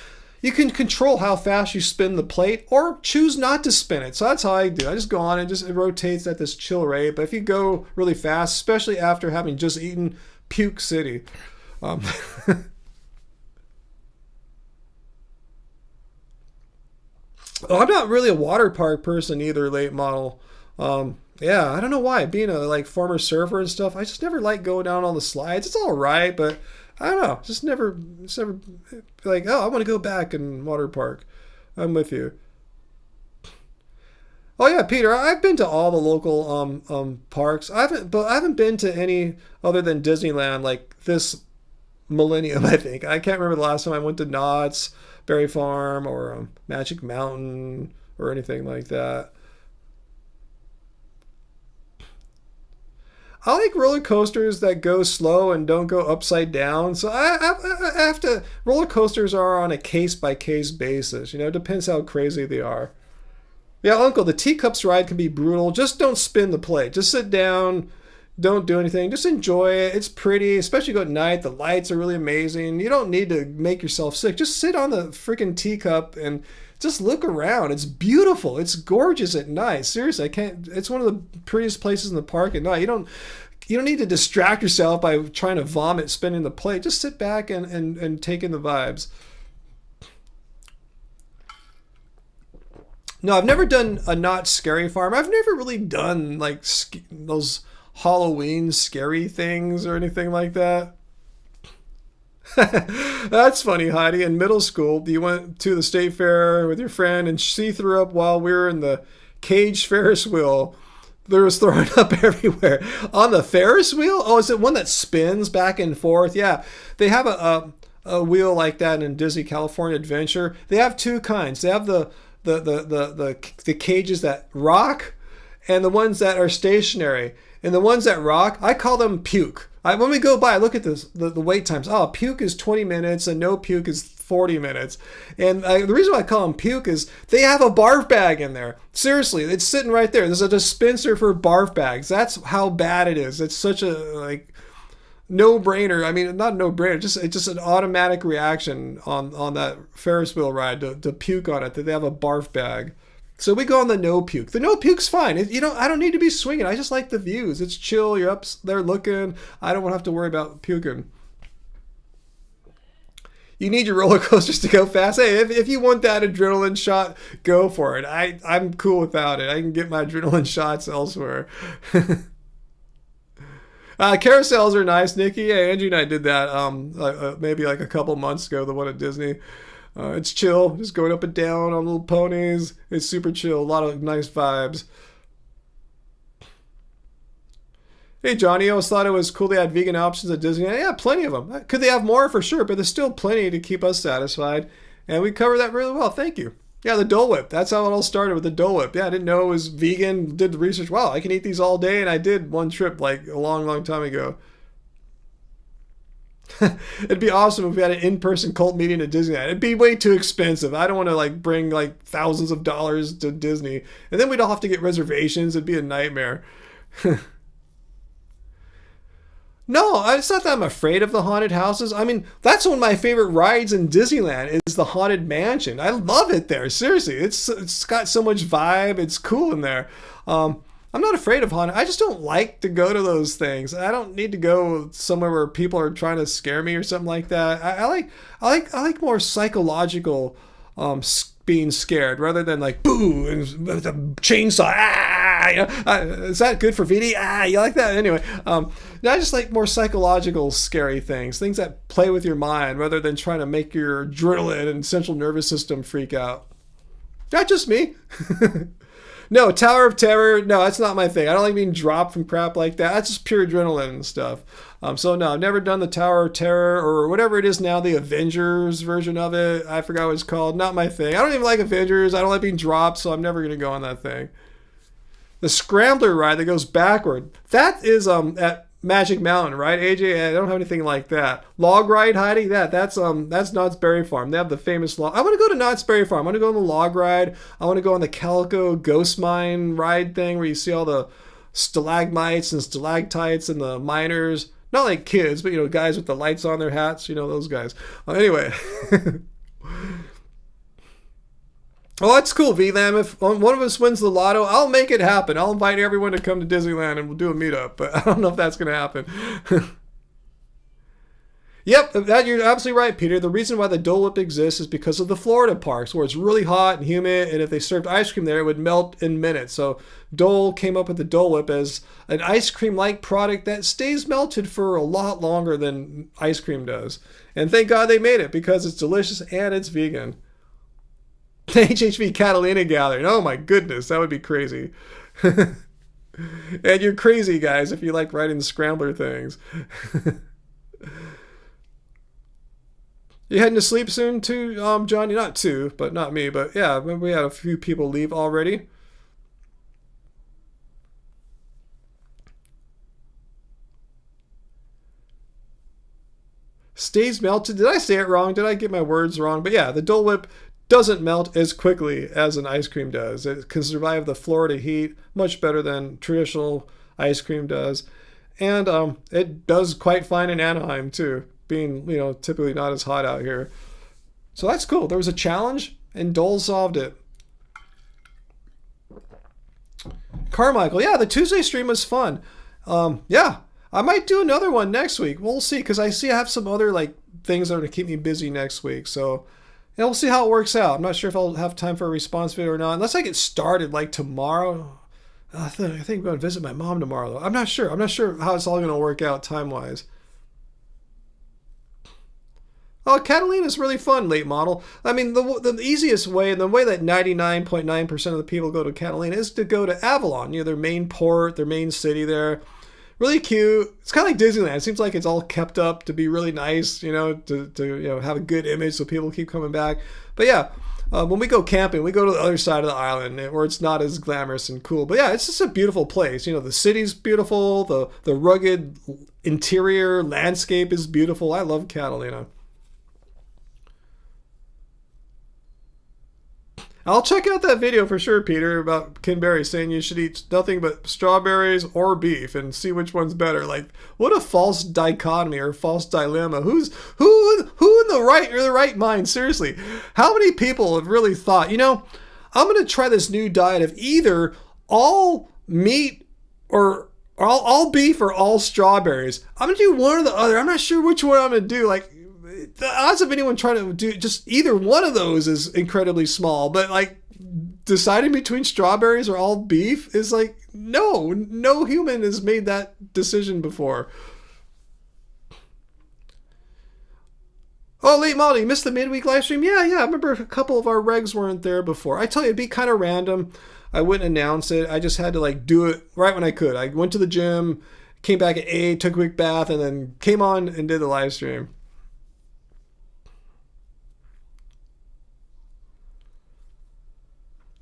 you can control how fast you spin the plate or choose not to spin it. So that's how I do. I just go on and it rotates at this chill rate. But if you go really fast, especially after having just eaten Puke City, I'm not really a water park person either, late model. Yeah, I don't know why. Being a like former surfer and stuff, I just never like going down all the slides. It's all right, but I don't know. It's never like, oh, I want to go back in water park. I'm with you. Oh yeah, Peter, I've been to all the local parks. I haven't been to any other than Disneyland like this millennium. I think I can't remember the last time I went to Knott's Berry Farm or Magic Mountain or anything like that. I like roller coasters that go slow and don't go upside down. So I have to. Roller coasters are on a case by case basis. It depends how crazy they are. Yeah, Uncle, the teacups ride can be brutal. Just don't spin the plate. Just sit down. Don't do anything. Just enjoy it. It's pretty, especially go at night. The lights are really amazing. You don't need to make yourself sick. Just sit on the freaking teacup and just look around. It's beautiful. It's gorgeous at night. Seriously, I can't. It's one of the prettiest places in the park at night. You don't need to distract yourself by trying to vomit spinning the plate. Just sit back and take in the vibes. No, I've never done a not scary farm. I've never really done like those Halloween scary things or anything like that. That's funny, Heidi. In middle school, you went to the state fair with your friend and she threw up while we were in the cage Ferris wheel. There was throwing up everywhere. On the Ferris wheel? Oh, is it one that spins back and forth? Yeah. They have a wheel like that in Disney California Adventure. They have two kinds. They have the cages that rock and the ones that are stationary. And the ones that rock, I call them puke. When we go by, I look at the wait times. Oh, puke is 20 minutes and no puke is 40 minutes. And the reason why I call them puke is they have a barf bag in there. Seriously, it's sitting right there. There's a dispenser for barf bags. That's how bad it is. It's such a no-brainer. I mean, not no-brainer. It's just an automatic reaction on that Ferris wheel ride to puke on it. That they have a barf bag. So we go on the no puke. The no puke's fine. I don't need to be swinging. I just like the views. It's chill. You're up there looking. I don't want to have to worry about puking. You need your roller coasters to go fast. Hey, if you want that adrenaline shot, go for it. I'm cool without it. I can get my adrenaline shots elsewhere. Carousels are nice, Nikki. Yeah, Angie and I did that maybe like a couple months ago, the one at Disney. It's chill, just going up and down on little ponies. It's super chill, a lot of nice vibes. Hey Johnny, I always thought it was cool they had vegan options at Disneyland. Yeah, plenty of them. Could they have more? For sure, but there's still plenty to keep us satisfied. And we covered that really well, thank you. Yeah, the Dole Whip. That's how it all started, with the Dole Whip. Yeah, I didn't know it was vegan, did the research. Wow, I can eat these all day, and I did one trip like a long, long time ago. It'd be awesome if we had an in-person cult meeting at Disneyland. It'd be way too expensive. I don't want to bring thousands of dollars to Disney. And then we'd all have to get reservations. It'd be a nightmare. No, it's not that I'm afraid of the haunted houses. I mean, that's one of my favorite rides in Disneyland is the Haunted Mansion. I love it there. Seriously, it's got so much vibe. It's cool in there. I'm not afraid of haunted. I just don't like to go to those things. I don't need to go somewhere where people are trying to scare me or something like that. I like more psychological being scared rather than boo and with a chainsaw. Is that good for VD? You like that? Anyway, I just like more psychological scary things that play with your mind rather than trying to make your adrenaline and central nervous system freak out. Not just me. No, Tower of Terror, no, that's not my thing. I don't like being dropped from crap like that. That's just pure adrenaline and stuff. So no, I've never done the Tower of Terror or whatever it is now, the Avengers version of it. I forgot what it's called. Not my thing. I don't even like Avengers. I don't like being dropped, so I'm never going to go on that thing. The Scrambler ride that goes backward. That is at Magic Mountain, right, AJ? I don't have anything like that. Log ride, Heidi? That's Knott's Berry Farm. They have the famous log. I want to go to Knott's Berry Farm. I want to go on the log ride. I want to go on the Calico Ghost Mine ride thing where you see all the stalagmites and stalactites and the miners. Not like kids, but guys with the lights on their hats. Those guys. Anyway. Oh, that's cool, VLAM. If one of us wins the lotto, I'll make it happen. I'll invite everyone to come to Disneyland and we'll do a meetup, but I don't know if that's going to happen. Yep, you're absolutely right, Peter. The reason why the Dole Whip exists is because of the Florida parks, where it's really hot and humid, and if they served ice cream there, it would melt in minutes. So Dole came up with the Dole Whip as an ice cream-like product that stays melted for a lot longer than ice cream does. And thank God they made it, because it's delicious and it's vegan. The HHV Catalina Gathering. Oh my goodness, that would be crazy. And you're crazy, guys, if you like riding the scrambler things. You heading to sleep soon too, Johnny? Not too, but not me. But yeah, we had a few people leave already. Stays melted. Did I say it wrong? Did I get my words wrong? But yeah, the Dole Whip doesn't melt as quickly as an ice cream does. It can survive the Florida heat much better than traditional ice cream does. And it does quite fine in Anaheim too, being, typically not as hot out here. So that's cool. There was a challenge and Dole solved it. Carmichael, yeah, the Tuesday stream was fun. Yeah, I might do another one next week. We'll see, because I have some other things that are going to keep me busy next week. So Yeah, we'll see how it works out. I'm not sure if I'll have time for a response video or not, unless I get started like tomorrow. I think I'm going to visit my mom tomorrow, though. I'm not sure. I'm not sure how it's all going to work out time-wise. Oh, Catalina's really fun, late model. I mean, the easiest way, and the way that 99.9% of the people go to Catalina is to go to Avalon, their main port, their main city there. Really cute. It's kind of like Disneyland. It seems like it's all kept up to be really nice, to have a good image so people keep coming back. But yeah, when we go camping, we go to the other side of the island where it's not as glamorous and cool. But yeah, it's just a beautiful place. The city's beautiful. The rugged interior landscape is beautiful. I love Catalina. I'll check out that video for sure, Peter, about Ken Berry saying you should eat nothing but strawberries or beef and see which one's better. Like, what a false dichotomy or false dilemma. Who in the right mind? Seriously, how many people have really thought, I'm going to try this new diet of either all meat or all beef or all strawberries. I'm going to do one or the other. I'm not sure which one I'm going to do. Like, the odds of anyone trying to do just either one of those is incredibly small, but like deciding between strawberries or all beef is like, no human has made that decision before. Oh, late model, you missed the midweek live stream? Yeah, I remember a couple of our regs weren't there before. I tell you, it'd be kind of random. I wouldn't announce it. I just had to like do it right when I could. I went to the gym, came back at 8, took a quick bath, and then came on and did the live stream.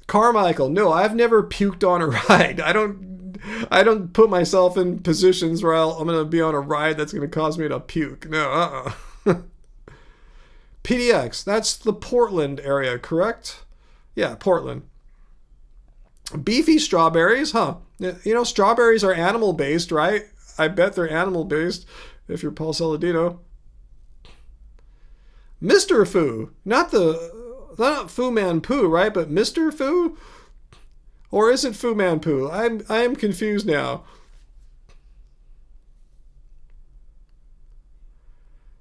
Carmichael, no, I've never puked on a ride. I don't put myself in positions where I'm going to be on a ride that's going to cause me to puke. No, PDX, that's the Portland area, correct? Yeah, Portland. Beefy strawberries, huh? Strawberries are animal-based, right? I bet they're animal-based if you're Paul Saladino. Mr. Fu, not Fu Man Poo, right? But Mr. Fu? Or is it Fu Man Poo? I am confused now.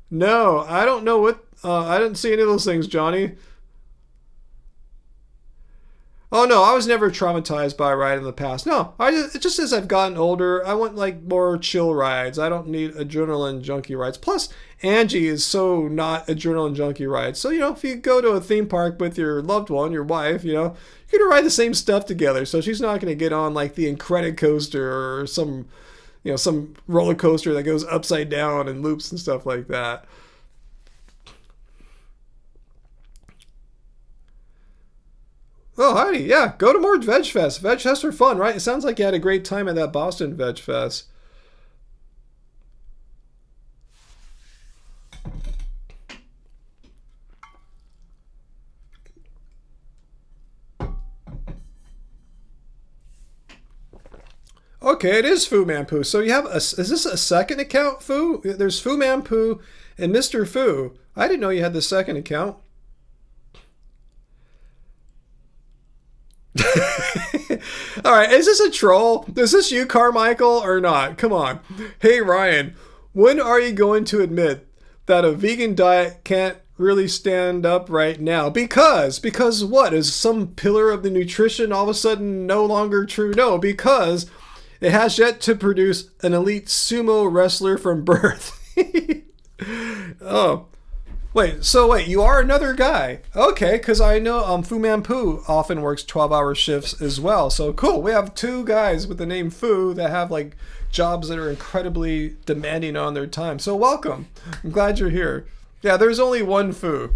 No, I don't know what... I didn't see any of those things, Johnny. Oh, no, I was never traumatized by a ride in the past. No, just as I've gotten older, I want like more chill rides. I don't need adrenaline junkie rides. Plus, Angie is so not adrenaline junkie rides. So, if you go to a theme park with your loved one, your wife, you're going to ride the same stuff together. So she's not going to get on like the Incredicoaster or some roller coaster that goes upside down and loops and stuff like that. Oh, Heidi, yeah, go to more Veg Fest. Veg Fests are fun, right? It sounds like you had a great time at that Boston Veg Fest. Okay, it is Fu Man Poo. So you have is this a second account, Fu? There's Fu Man Poo and Mr. Fu. I didn't know you had the second account. All right, is this a troll? Is this you, Carmichael, or not? Come on. Hey, Ryan, when are you going to admit that a vegan diet can't really stand up right now? Because what? Is some pillar of the nutrition all of a sudden no longer true? No, because it has yet to produce an elite sumo wrestler from birth. Oh. Wait, you are another guy. Okay, because I know Fu Man Poo often works 12-hour shifts as well. So cool, we have two guys with the name Fu that have like jobs that are incredibly demanding on their time. So welcome. I'm glad you're here. Yeah, there's only one Fu.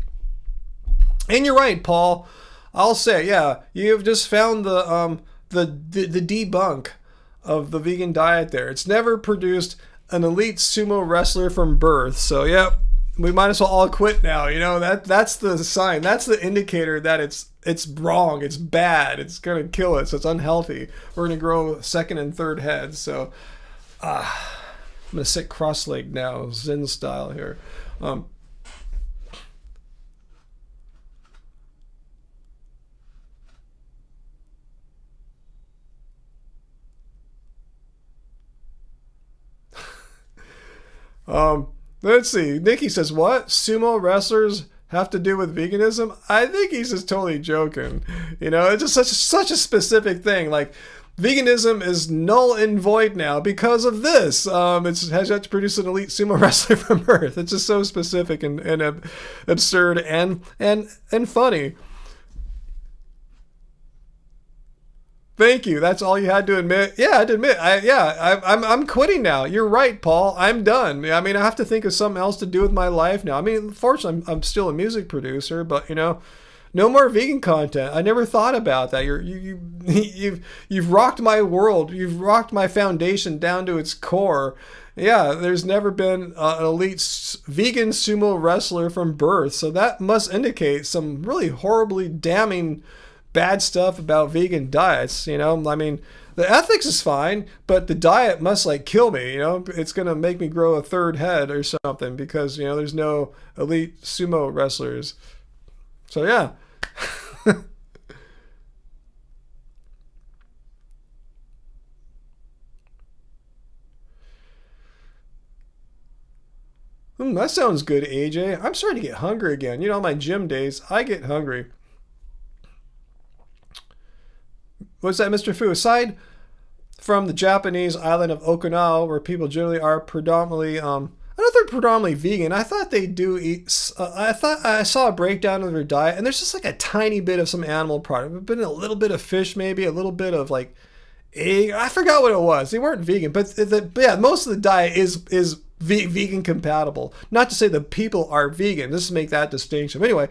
And you're right, Paul. I'll say, yeah, you've just found the debunk of the vegan diet there. It's never produced an elite sumo wrestler from birth. So, yeah. We might as well all quit now. That's the sign. That's the indicator that it's wrong. It's bad. It's going to kill us. It's unhealthy. We're going to grow second and third heads. So I'm going to sit cross-legged now, Zen style here. Let's see. Nikki says, what? Sumo wrestlers have to do with veganism? I think he's just totally joking. You know, it's just such a specific thing. Like, veganism is null and void now because of this. It has yet to produce an elite sumo wrestler from Earth. It's just so specific and absurd and funny. Thank you. That's all you had to admit. Yeah, I had to admit. I'm quitting now. You're right, Paul. I'm done. I mean, I have to think of something else to do with my life now. I mean, fortunately, I'm still a music producer, but you know, no more vegan content. I never thought about that. You've rocked my world. You've rocked my foundation down to its core. Yeah, there's never been an elite vegan sumo wrestler from birth, so that must indicate some really horribly damning bad stuff about vegan diets. You know, I mean, the ethics is fine, but the diet must like kill me. You know, it's gonna make me grow a third head or something because, you know, there's no elite sumo wrestlers. So yeah. That sounds good, AJ. I'm starting to get hungry again. You know, on my gym days, I get hungry. What's that, Mr. Fu? Aside from the Japanese island of Okinawa, where people generally are predominantly, I don't know if they're predominantly vegan. I thought they do eat. I thought I saw a breakdown of their diet, and there's just like a tiny bit of some animal product, but a little bit of fish, maybe a little bit of like egg. I forgot what it was. They weren't vegan, but yeah, most of the diet is vegan compatible. Not to say the people are vegan. Just to make that distinction. But anyway,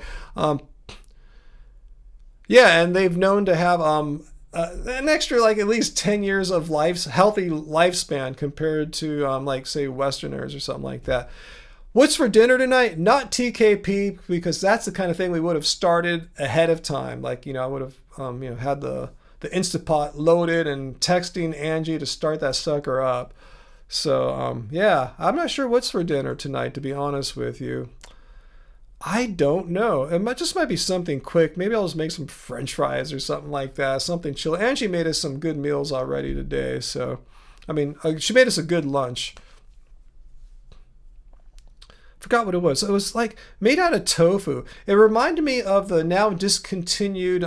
yeah, and they've known to have an extra like at least 10 years of healthy lifespan compared to like say Westerners or something like that. What's for dinner tonight? Not TKP, because that's the kind of thing we would have started ahead of time. Like, you know, I would have you know, had the Instapot loaded and texting Angie to start that sucker up. So yeah, I'm not sure what's for dinner tonight, to be honest with you. I don't know. It might be something quick. Maybe I'll just make some French fries or something like that. Something chill. And she made us some good meals already today. So, I mean, she made us a good lunch. Forgot what it was. It was like made out of tofu. It reminded me of the now discontinued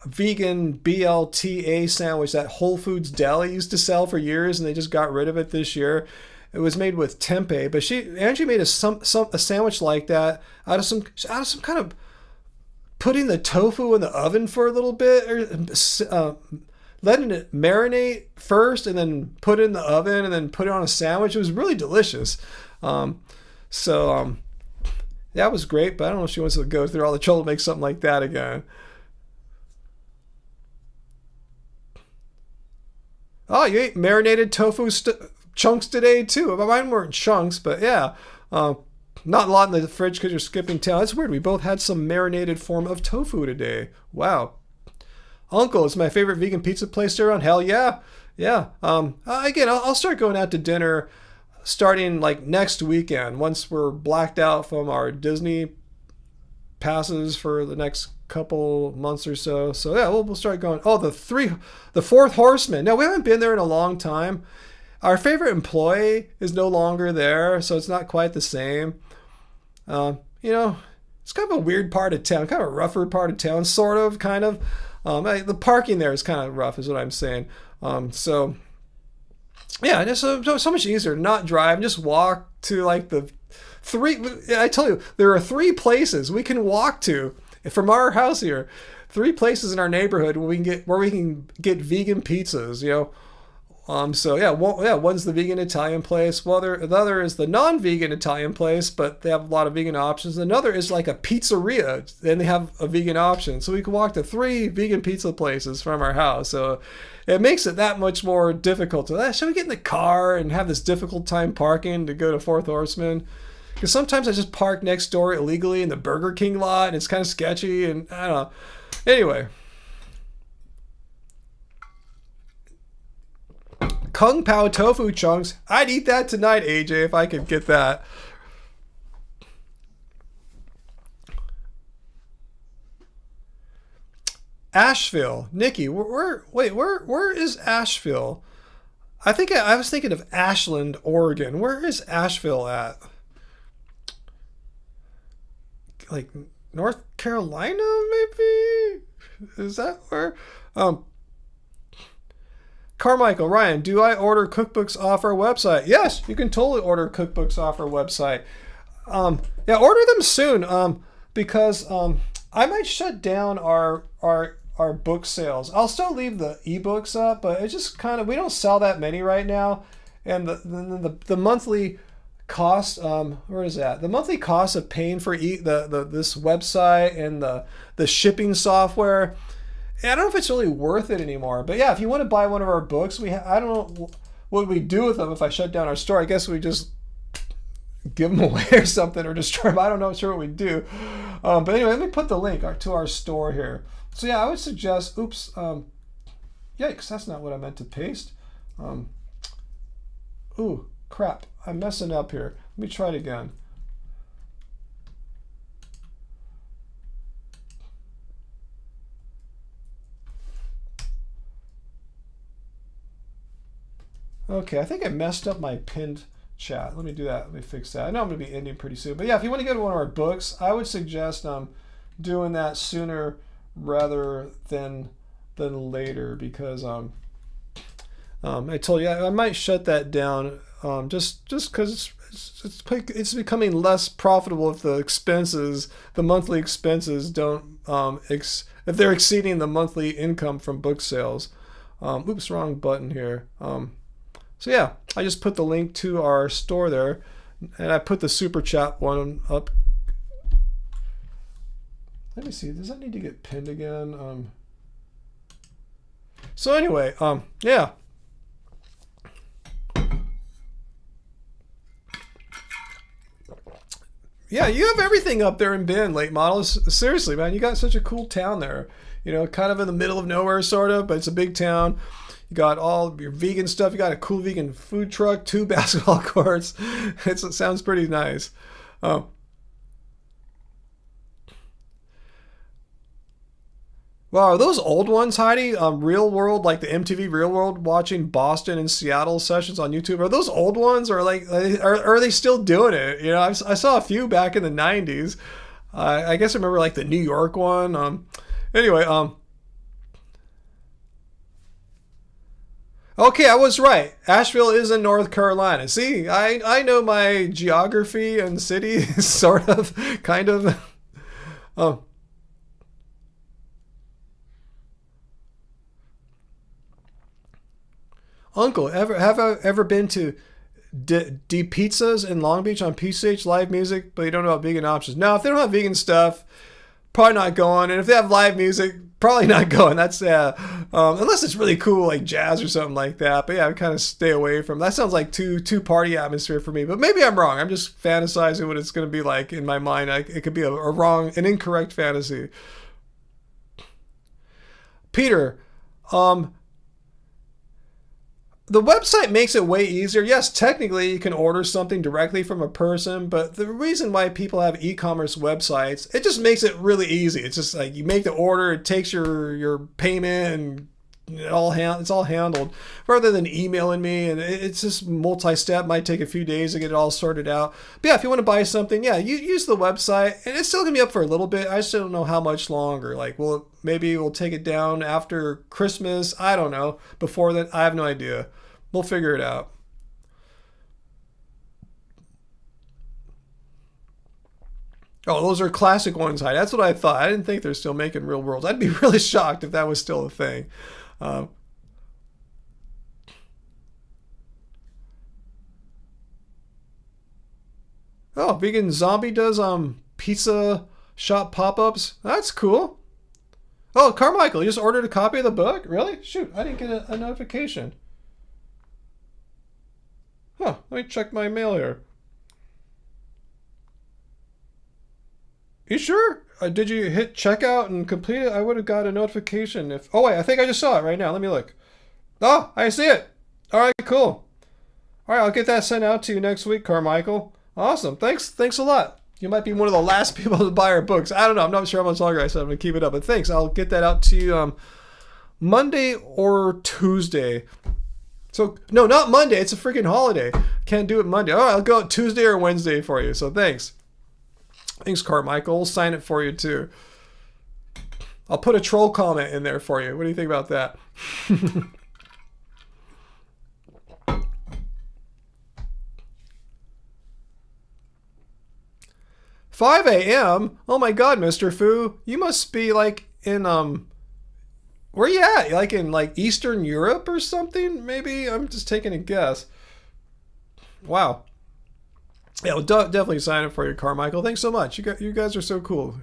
vegan BLTA sandwich that Whole Foods Deli used to sell for years, and they just got rid of it this year. It was made with tempeh, but Angie made a sandwich like that out of some kind of putting the tofu in the oven for a little bit, or letting it marinate first, and then put it in the oven, and then put it on a sandwich. It was really delicious. So that was great, but I don't know if she wants to go through all the trouble to make something like that again. Oh, you ate marinated tofu chunks today too. Mine weren't chunks, but yeah. Not a lot in the fridge because you're skipping town. That's weird. We both had some marinated form of tofu today. Wow. Uncle is my favorite vegan pizza place around. Hell yeah. Yeah. Again, I'll start going out to dinner starting like next weekend once we're blacked out from our Disney passes for the next couple months or so. So yeah, we'll start going. Oh, the Fourth Horseman. Now, we haven't been there in a long time. Our favorite employee is no longer there, so it's not quite the same. You know, it's kind of a weird part of town, kind of a rougher part of town, sort of, kind of. The parking there is kind of rough, is what I'm saying. So, yeah, just so much easier to not drive, just walk to like the three. I tell you, there are 3 places we can walk to from our house here. 3 places in our neighborhood where we can get vegan pizzas. You know. So yeah, one's the vegan Italian place. Well, the other is the non-vegan Italian place, but they have a lot of vegan options. Another is like a pizzeria, and they have a vegan option. So we can walk to 3 vegan pizza places from our house. So it makes it that much more difficult. Should we get in the car and have this difficult time parking to go to Fourth Horseman? Because sometimes I just park next door illegally in the Burger King lot, and it's kind of sketchy, and I don't know. Anyway. Kung Pao tofu chunks. I'd eat that tonight, AJ, if I could get that. Asheville. Nikki, where is Asheville? I think I was thinking of Ashland, Oregon. Where is Asheville at? like North Carolina, maybe? Is that where? Carmichael, Ryan, do I order cookbooks off our website? Yes, you can totally order cookbooks off our website. Yeah, order them soon. Because I might shut down our book sales. I'll still leave the ebooks up, but it's just kind of, we don't sell that many right now, and the monthly cost, where is that? The monthly cost of paying for this website and the shipping software, I don't know if it's really worth it anymore. But yeah, if you want to buy one of our books, I don't know what we do with them if I shut down our store. I guess we just give them away or something, or destroy them. I don't know, sure what we do. But anyway, let me put the link to our store here. So yeah, I would suggest, oops, yikes, that's not what I meant to paste. Ooh, crap, I'm messing up here. Let me try it again. Okay, I think I messed up my pinned chat. Let me do that. Let me fix that. I know I'm going to be ending pretty soon. But yeah, if you want to get one of our books, I would suggest doing that sooner rather than later, because I told you I might shut that down just because it's becoming less profitable if the monthly expenses don't if they're exceeding the monthly income from book sales. Oops, wrong button here. So yeah, I just put the link to our store there, and I put the super chat one up. Let me see, does that need to get pinned again? So anyway, yeah. Yeah, you have everything up there in Bend, late models. Seriously, man, you got such a cool town there. You know, kind of in the middle of nowhere, sort of, but it's a big town. You got all your vegan stuff. You got a cool vegan food truck, 2 basketball courts. It sounds pretty nice. Wow, are those old ones, Heidi? Real World, like the MTV Real World, watching Boston and Seattle sessions on YouTube. Are those old ones, or like, are they still doing it? You know, I saw a few back in the '90s. I guess I remember like the New York one. Anyway, okay, I was right. Asheville is in North Carolina. See, I know my geography and cities, sort of, kind of. Uncle, have I ever been to D Pizzas in Long Beach on PCH live music, but you don't know about vegan options? No, if they don't have vegan stuff, probably not going. And if they have live music, probably not going. That's unless it's really cool, like jazz or something like that. But yeah, I kind of stay away from that. Sounds like too party atmosphere for me. But maybe I'm wrong. I'm just fantasizing what it's going to be like in my mind. It could be an incorrect fantasy. Peter, the website makes it way easier. Yes, technically you can order something directly from a person, but the reason why people have e-commerce websites, it just makes it really easy. It's just like you make the order, it takes your payment, and it's all handled, rather than emailing me, and it's just multi-step. Might take a few days to get it all sorted out. But yeah, if you want to buy something, yeah, you use the website, and it's still gonna be up for a little bit. I just don't know how much longer. Like, well, maybe we'll take it down after Christmas. I don't know. Before then, I have no idea. We'll figure it out. Oh, those are classic ones, Heidi. That's what I thought. I didn't think they're still making Real Worlds. I'd be really shocked if that was still a thing. Oh, Vegan Zombie does pizza shop pop-ups. That's cool. Oh, Carmichael, you just ordered a copy of the book? Really? Shoot, I didn't get a notification. Huh, let me check my mail here. You sure? Did you hit checkout and complete it? I would have got a notification if... Oh, wait, I think I just saw it right now. Let me look. Oh, I see it. All right, cool. All right, I'll get that sent out to you next week, Carmichael. Awesome. Thanks a lot. You might be one of the last people to buy our books. I don't know. I'm not sure how much longer I said I'm going to keep it up. But thanks. I'll get that out to you Monday or Tuesday. So, no, not Monday. It's a freaking holiday. Can't do it Monday. All right, I'll go Tuesday or Wednesday for you. So thanks. Thanks, Carmichael. I'll sign it for you too. I'll put a troll comment in there for you. What do you think about that? 5 a.m.? Oh my god, Mr. Fu. You must be like in where you at? Like in like Eastern Europe or something? Maybe? I'm just taking a guess. Wow. Yeah, we'll definitely sign it for you, Carmichael. Thanks so much. You guys are so cool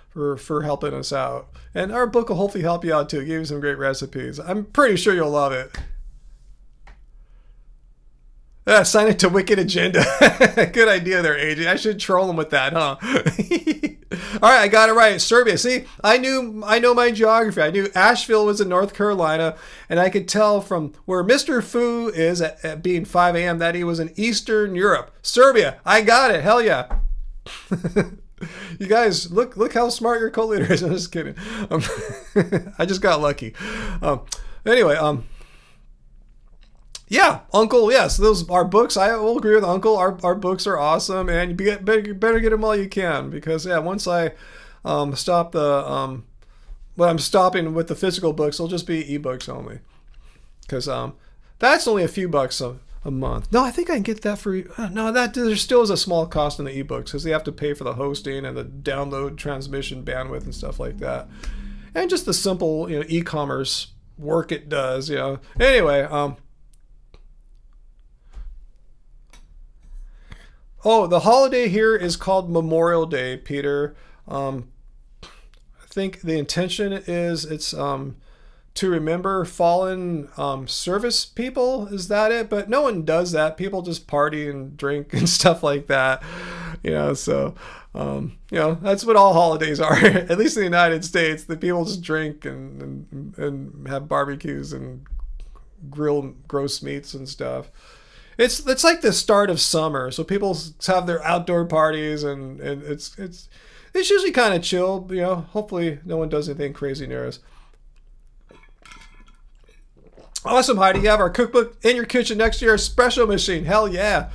for helping us out. And our book will hopefully help you out too. Give you some great recipes. I'm pretty sure you'll love it. Sign it to Wicked Agenda. Good idea there, AJ. I should troll him with that, huh? All right, I got it right. Serbia. See, I know my geography. I knew Asheville was in North Carolina, and I could tell from where Mr. Fu is at being 5 a.m. that he was in Eastern Europe. Serbia. I got it. Hell yeah. You guys, look how smart your cult leader is. I'm just kidding. I just got lucky. Anyway, yeah, Uncle, yes, those are books. I will agree with Uncle. Our books are awesome, and you better get them while you can, because yeah, once I stop the when I'm stopping with the physical books, they'll just be ebooks only, because that's only a few bucks a month. No, I think I can get that for no, that there still is a small cost in the ebooks, because they have to pay for the hosting and the download transmission bandwidth and stuff like that, and just the simple e-commerce work it does. Anyway, oh, the holiday here is called Memorial Day, Peter. I think the intention is it's to remember fallen service people. Is that it? But no one does that. People just party and drink and stuff like that. So that's what all holidays are. At least in the United States, the people just drink and have barbecues and grill gross meats and stuff. It's like the start of summer, so people have their outdoor parties, and it's usually kind of chill. Hopefully no one does anything crazy near us. Awesome, Heidi. You have our cookbook in your kitchen next to your espresso machine. Hell yeah.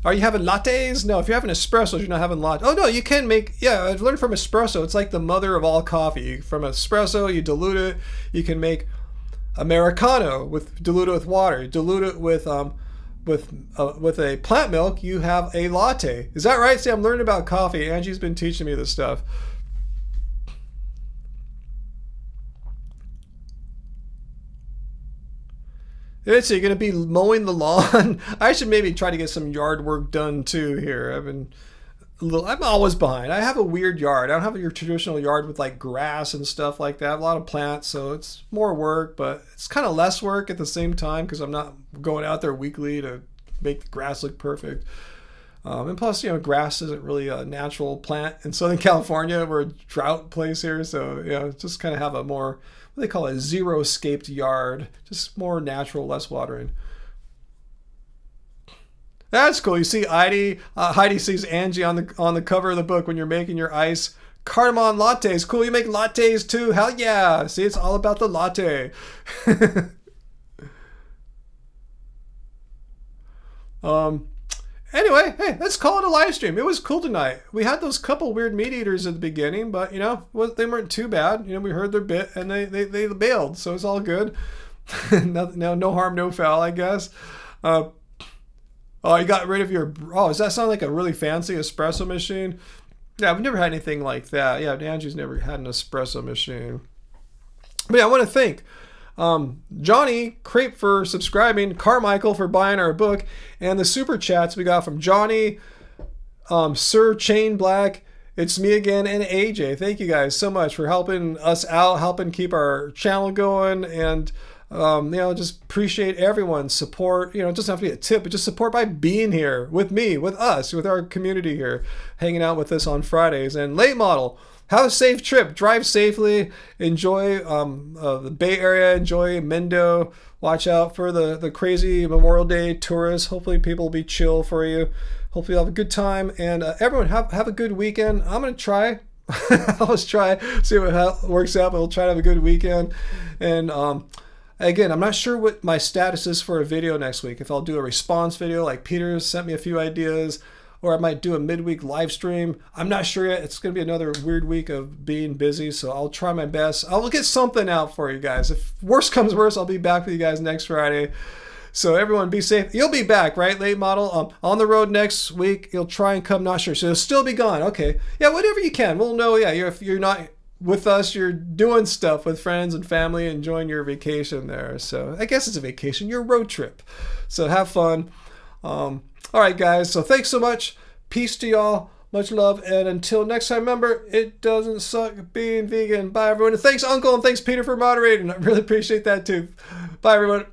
Are you having lattes? No, if you're having espressos, you're not having lattes. Oh no, you can make. Yeah, I've learned from espresso. It's like the mother of all coffee. From espresso, you dilute it. You can make Americano dilute it with water. You dilute it with a plant milk, you have a latte. Is that right? See, I'm learning about coffee. Angie's been teaching me this stuff. So you're going to be mowing the lawn? I should maybe try to get some yard work done too here. I'm always behind. I have a weird yard. I don't have your traditional yard with like grass and stuff like that. I have a lot of plants, so it's more work, but it's kind of less work at the same time, because I'm not going out there weekly to make the grass look perfect. And plus, grass isn't really a natural plant in Southern California. We're a drought place here, so just kind of have a more, what they call a zero-scaped yard, just more natural, less watering. That's cool. You see Heidi sees Angie on the cover of the book when you're making your iced cardamom lattes. Cool, you make lattes too? Hell yeah. See, it's all about the latte. Anyway, hey, let's call it a live stream. It was cool tonight. We had those couple weird meat eaters at the beginning, but they weren't too bad. We heard their bit and they bailed, so it's all good. No harm, no foul, I guess. Oh, you got rid of your... Oh, does that sound like a really fancy espresso machine? Yeah, I've never had anything like that. Yeah, Angie's never had an espresso machine. But yeah, I want to thank Johnny Crepe for subscribing, Carmichael for buying our book, and the super chats we got from Johnny, Sir Chain Black, It's Me Again, and AJ. Thank you guys so much for helping us out, helping keep our channel going, and... just appreciate everyone's support. It doesn't have to be a tip, but just support by being here with me, with us, with our community here, hanging out with us on Fridays. And late model, have a safe trip, drive safely, enjoy the Bay Area, enjoy Mendo. Watch out for the crazy Memorial Day tourists. Hopefully people will be chill for you. Hopefully you'll have a good time, and everyone have a good weekend. I'm gonna try. I'll just try, see how it works out, but we'll try to have a good weekend. And again, I'm not sure what my status is for a video next week. If I'll do a response video like Peter sent me a few ideas, or I might do a midweek live stream. I'm not sure yet. It's going to be another weird week of being busy, so I'll try my best. I'll get something out for you guys. If worse comes worse, I'll be back with you guys next Friday. So everyone be safe. You'll be back, right, late model? On the road next week. You'll try and come, not sure. So you'll still be gone. Okay. Yeah, whatever you can. We'll know, yeah, if you're not with us, you're doing stuff with friends and family, enjoying your vacation there. So I guess it's a vacation, your road trip. So have fun. All right, guys. So thanks so much. Peace to y'all. Much love. And until next time, remember, it doesn't suck being vegan. Bye, everyone. And thanks, Uncle, and thanks, Peter, for moderating. I really appreciate that, too. Bye, everyone.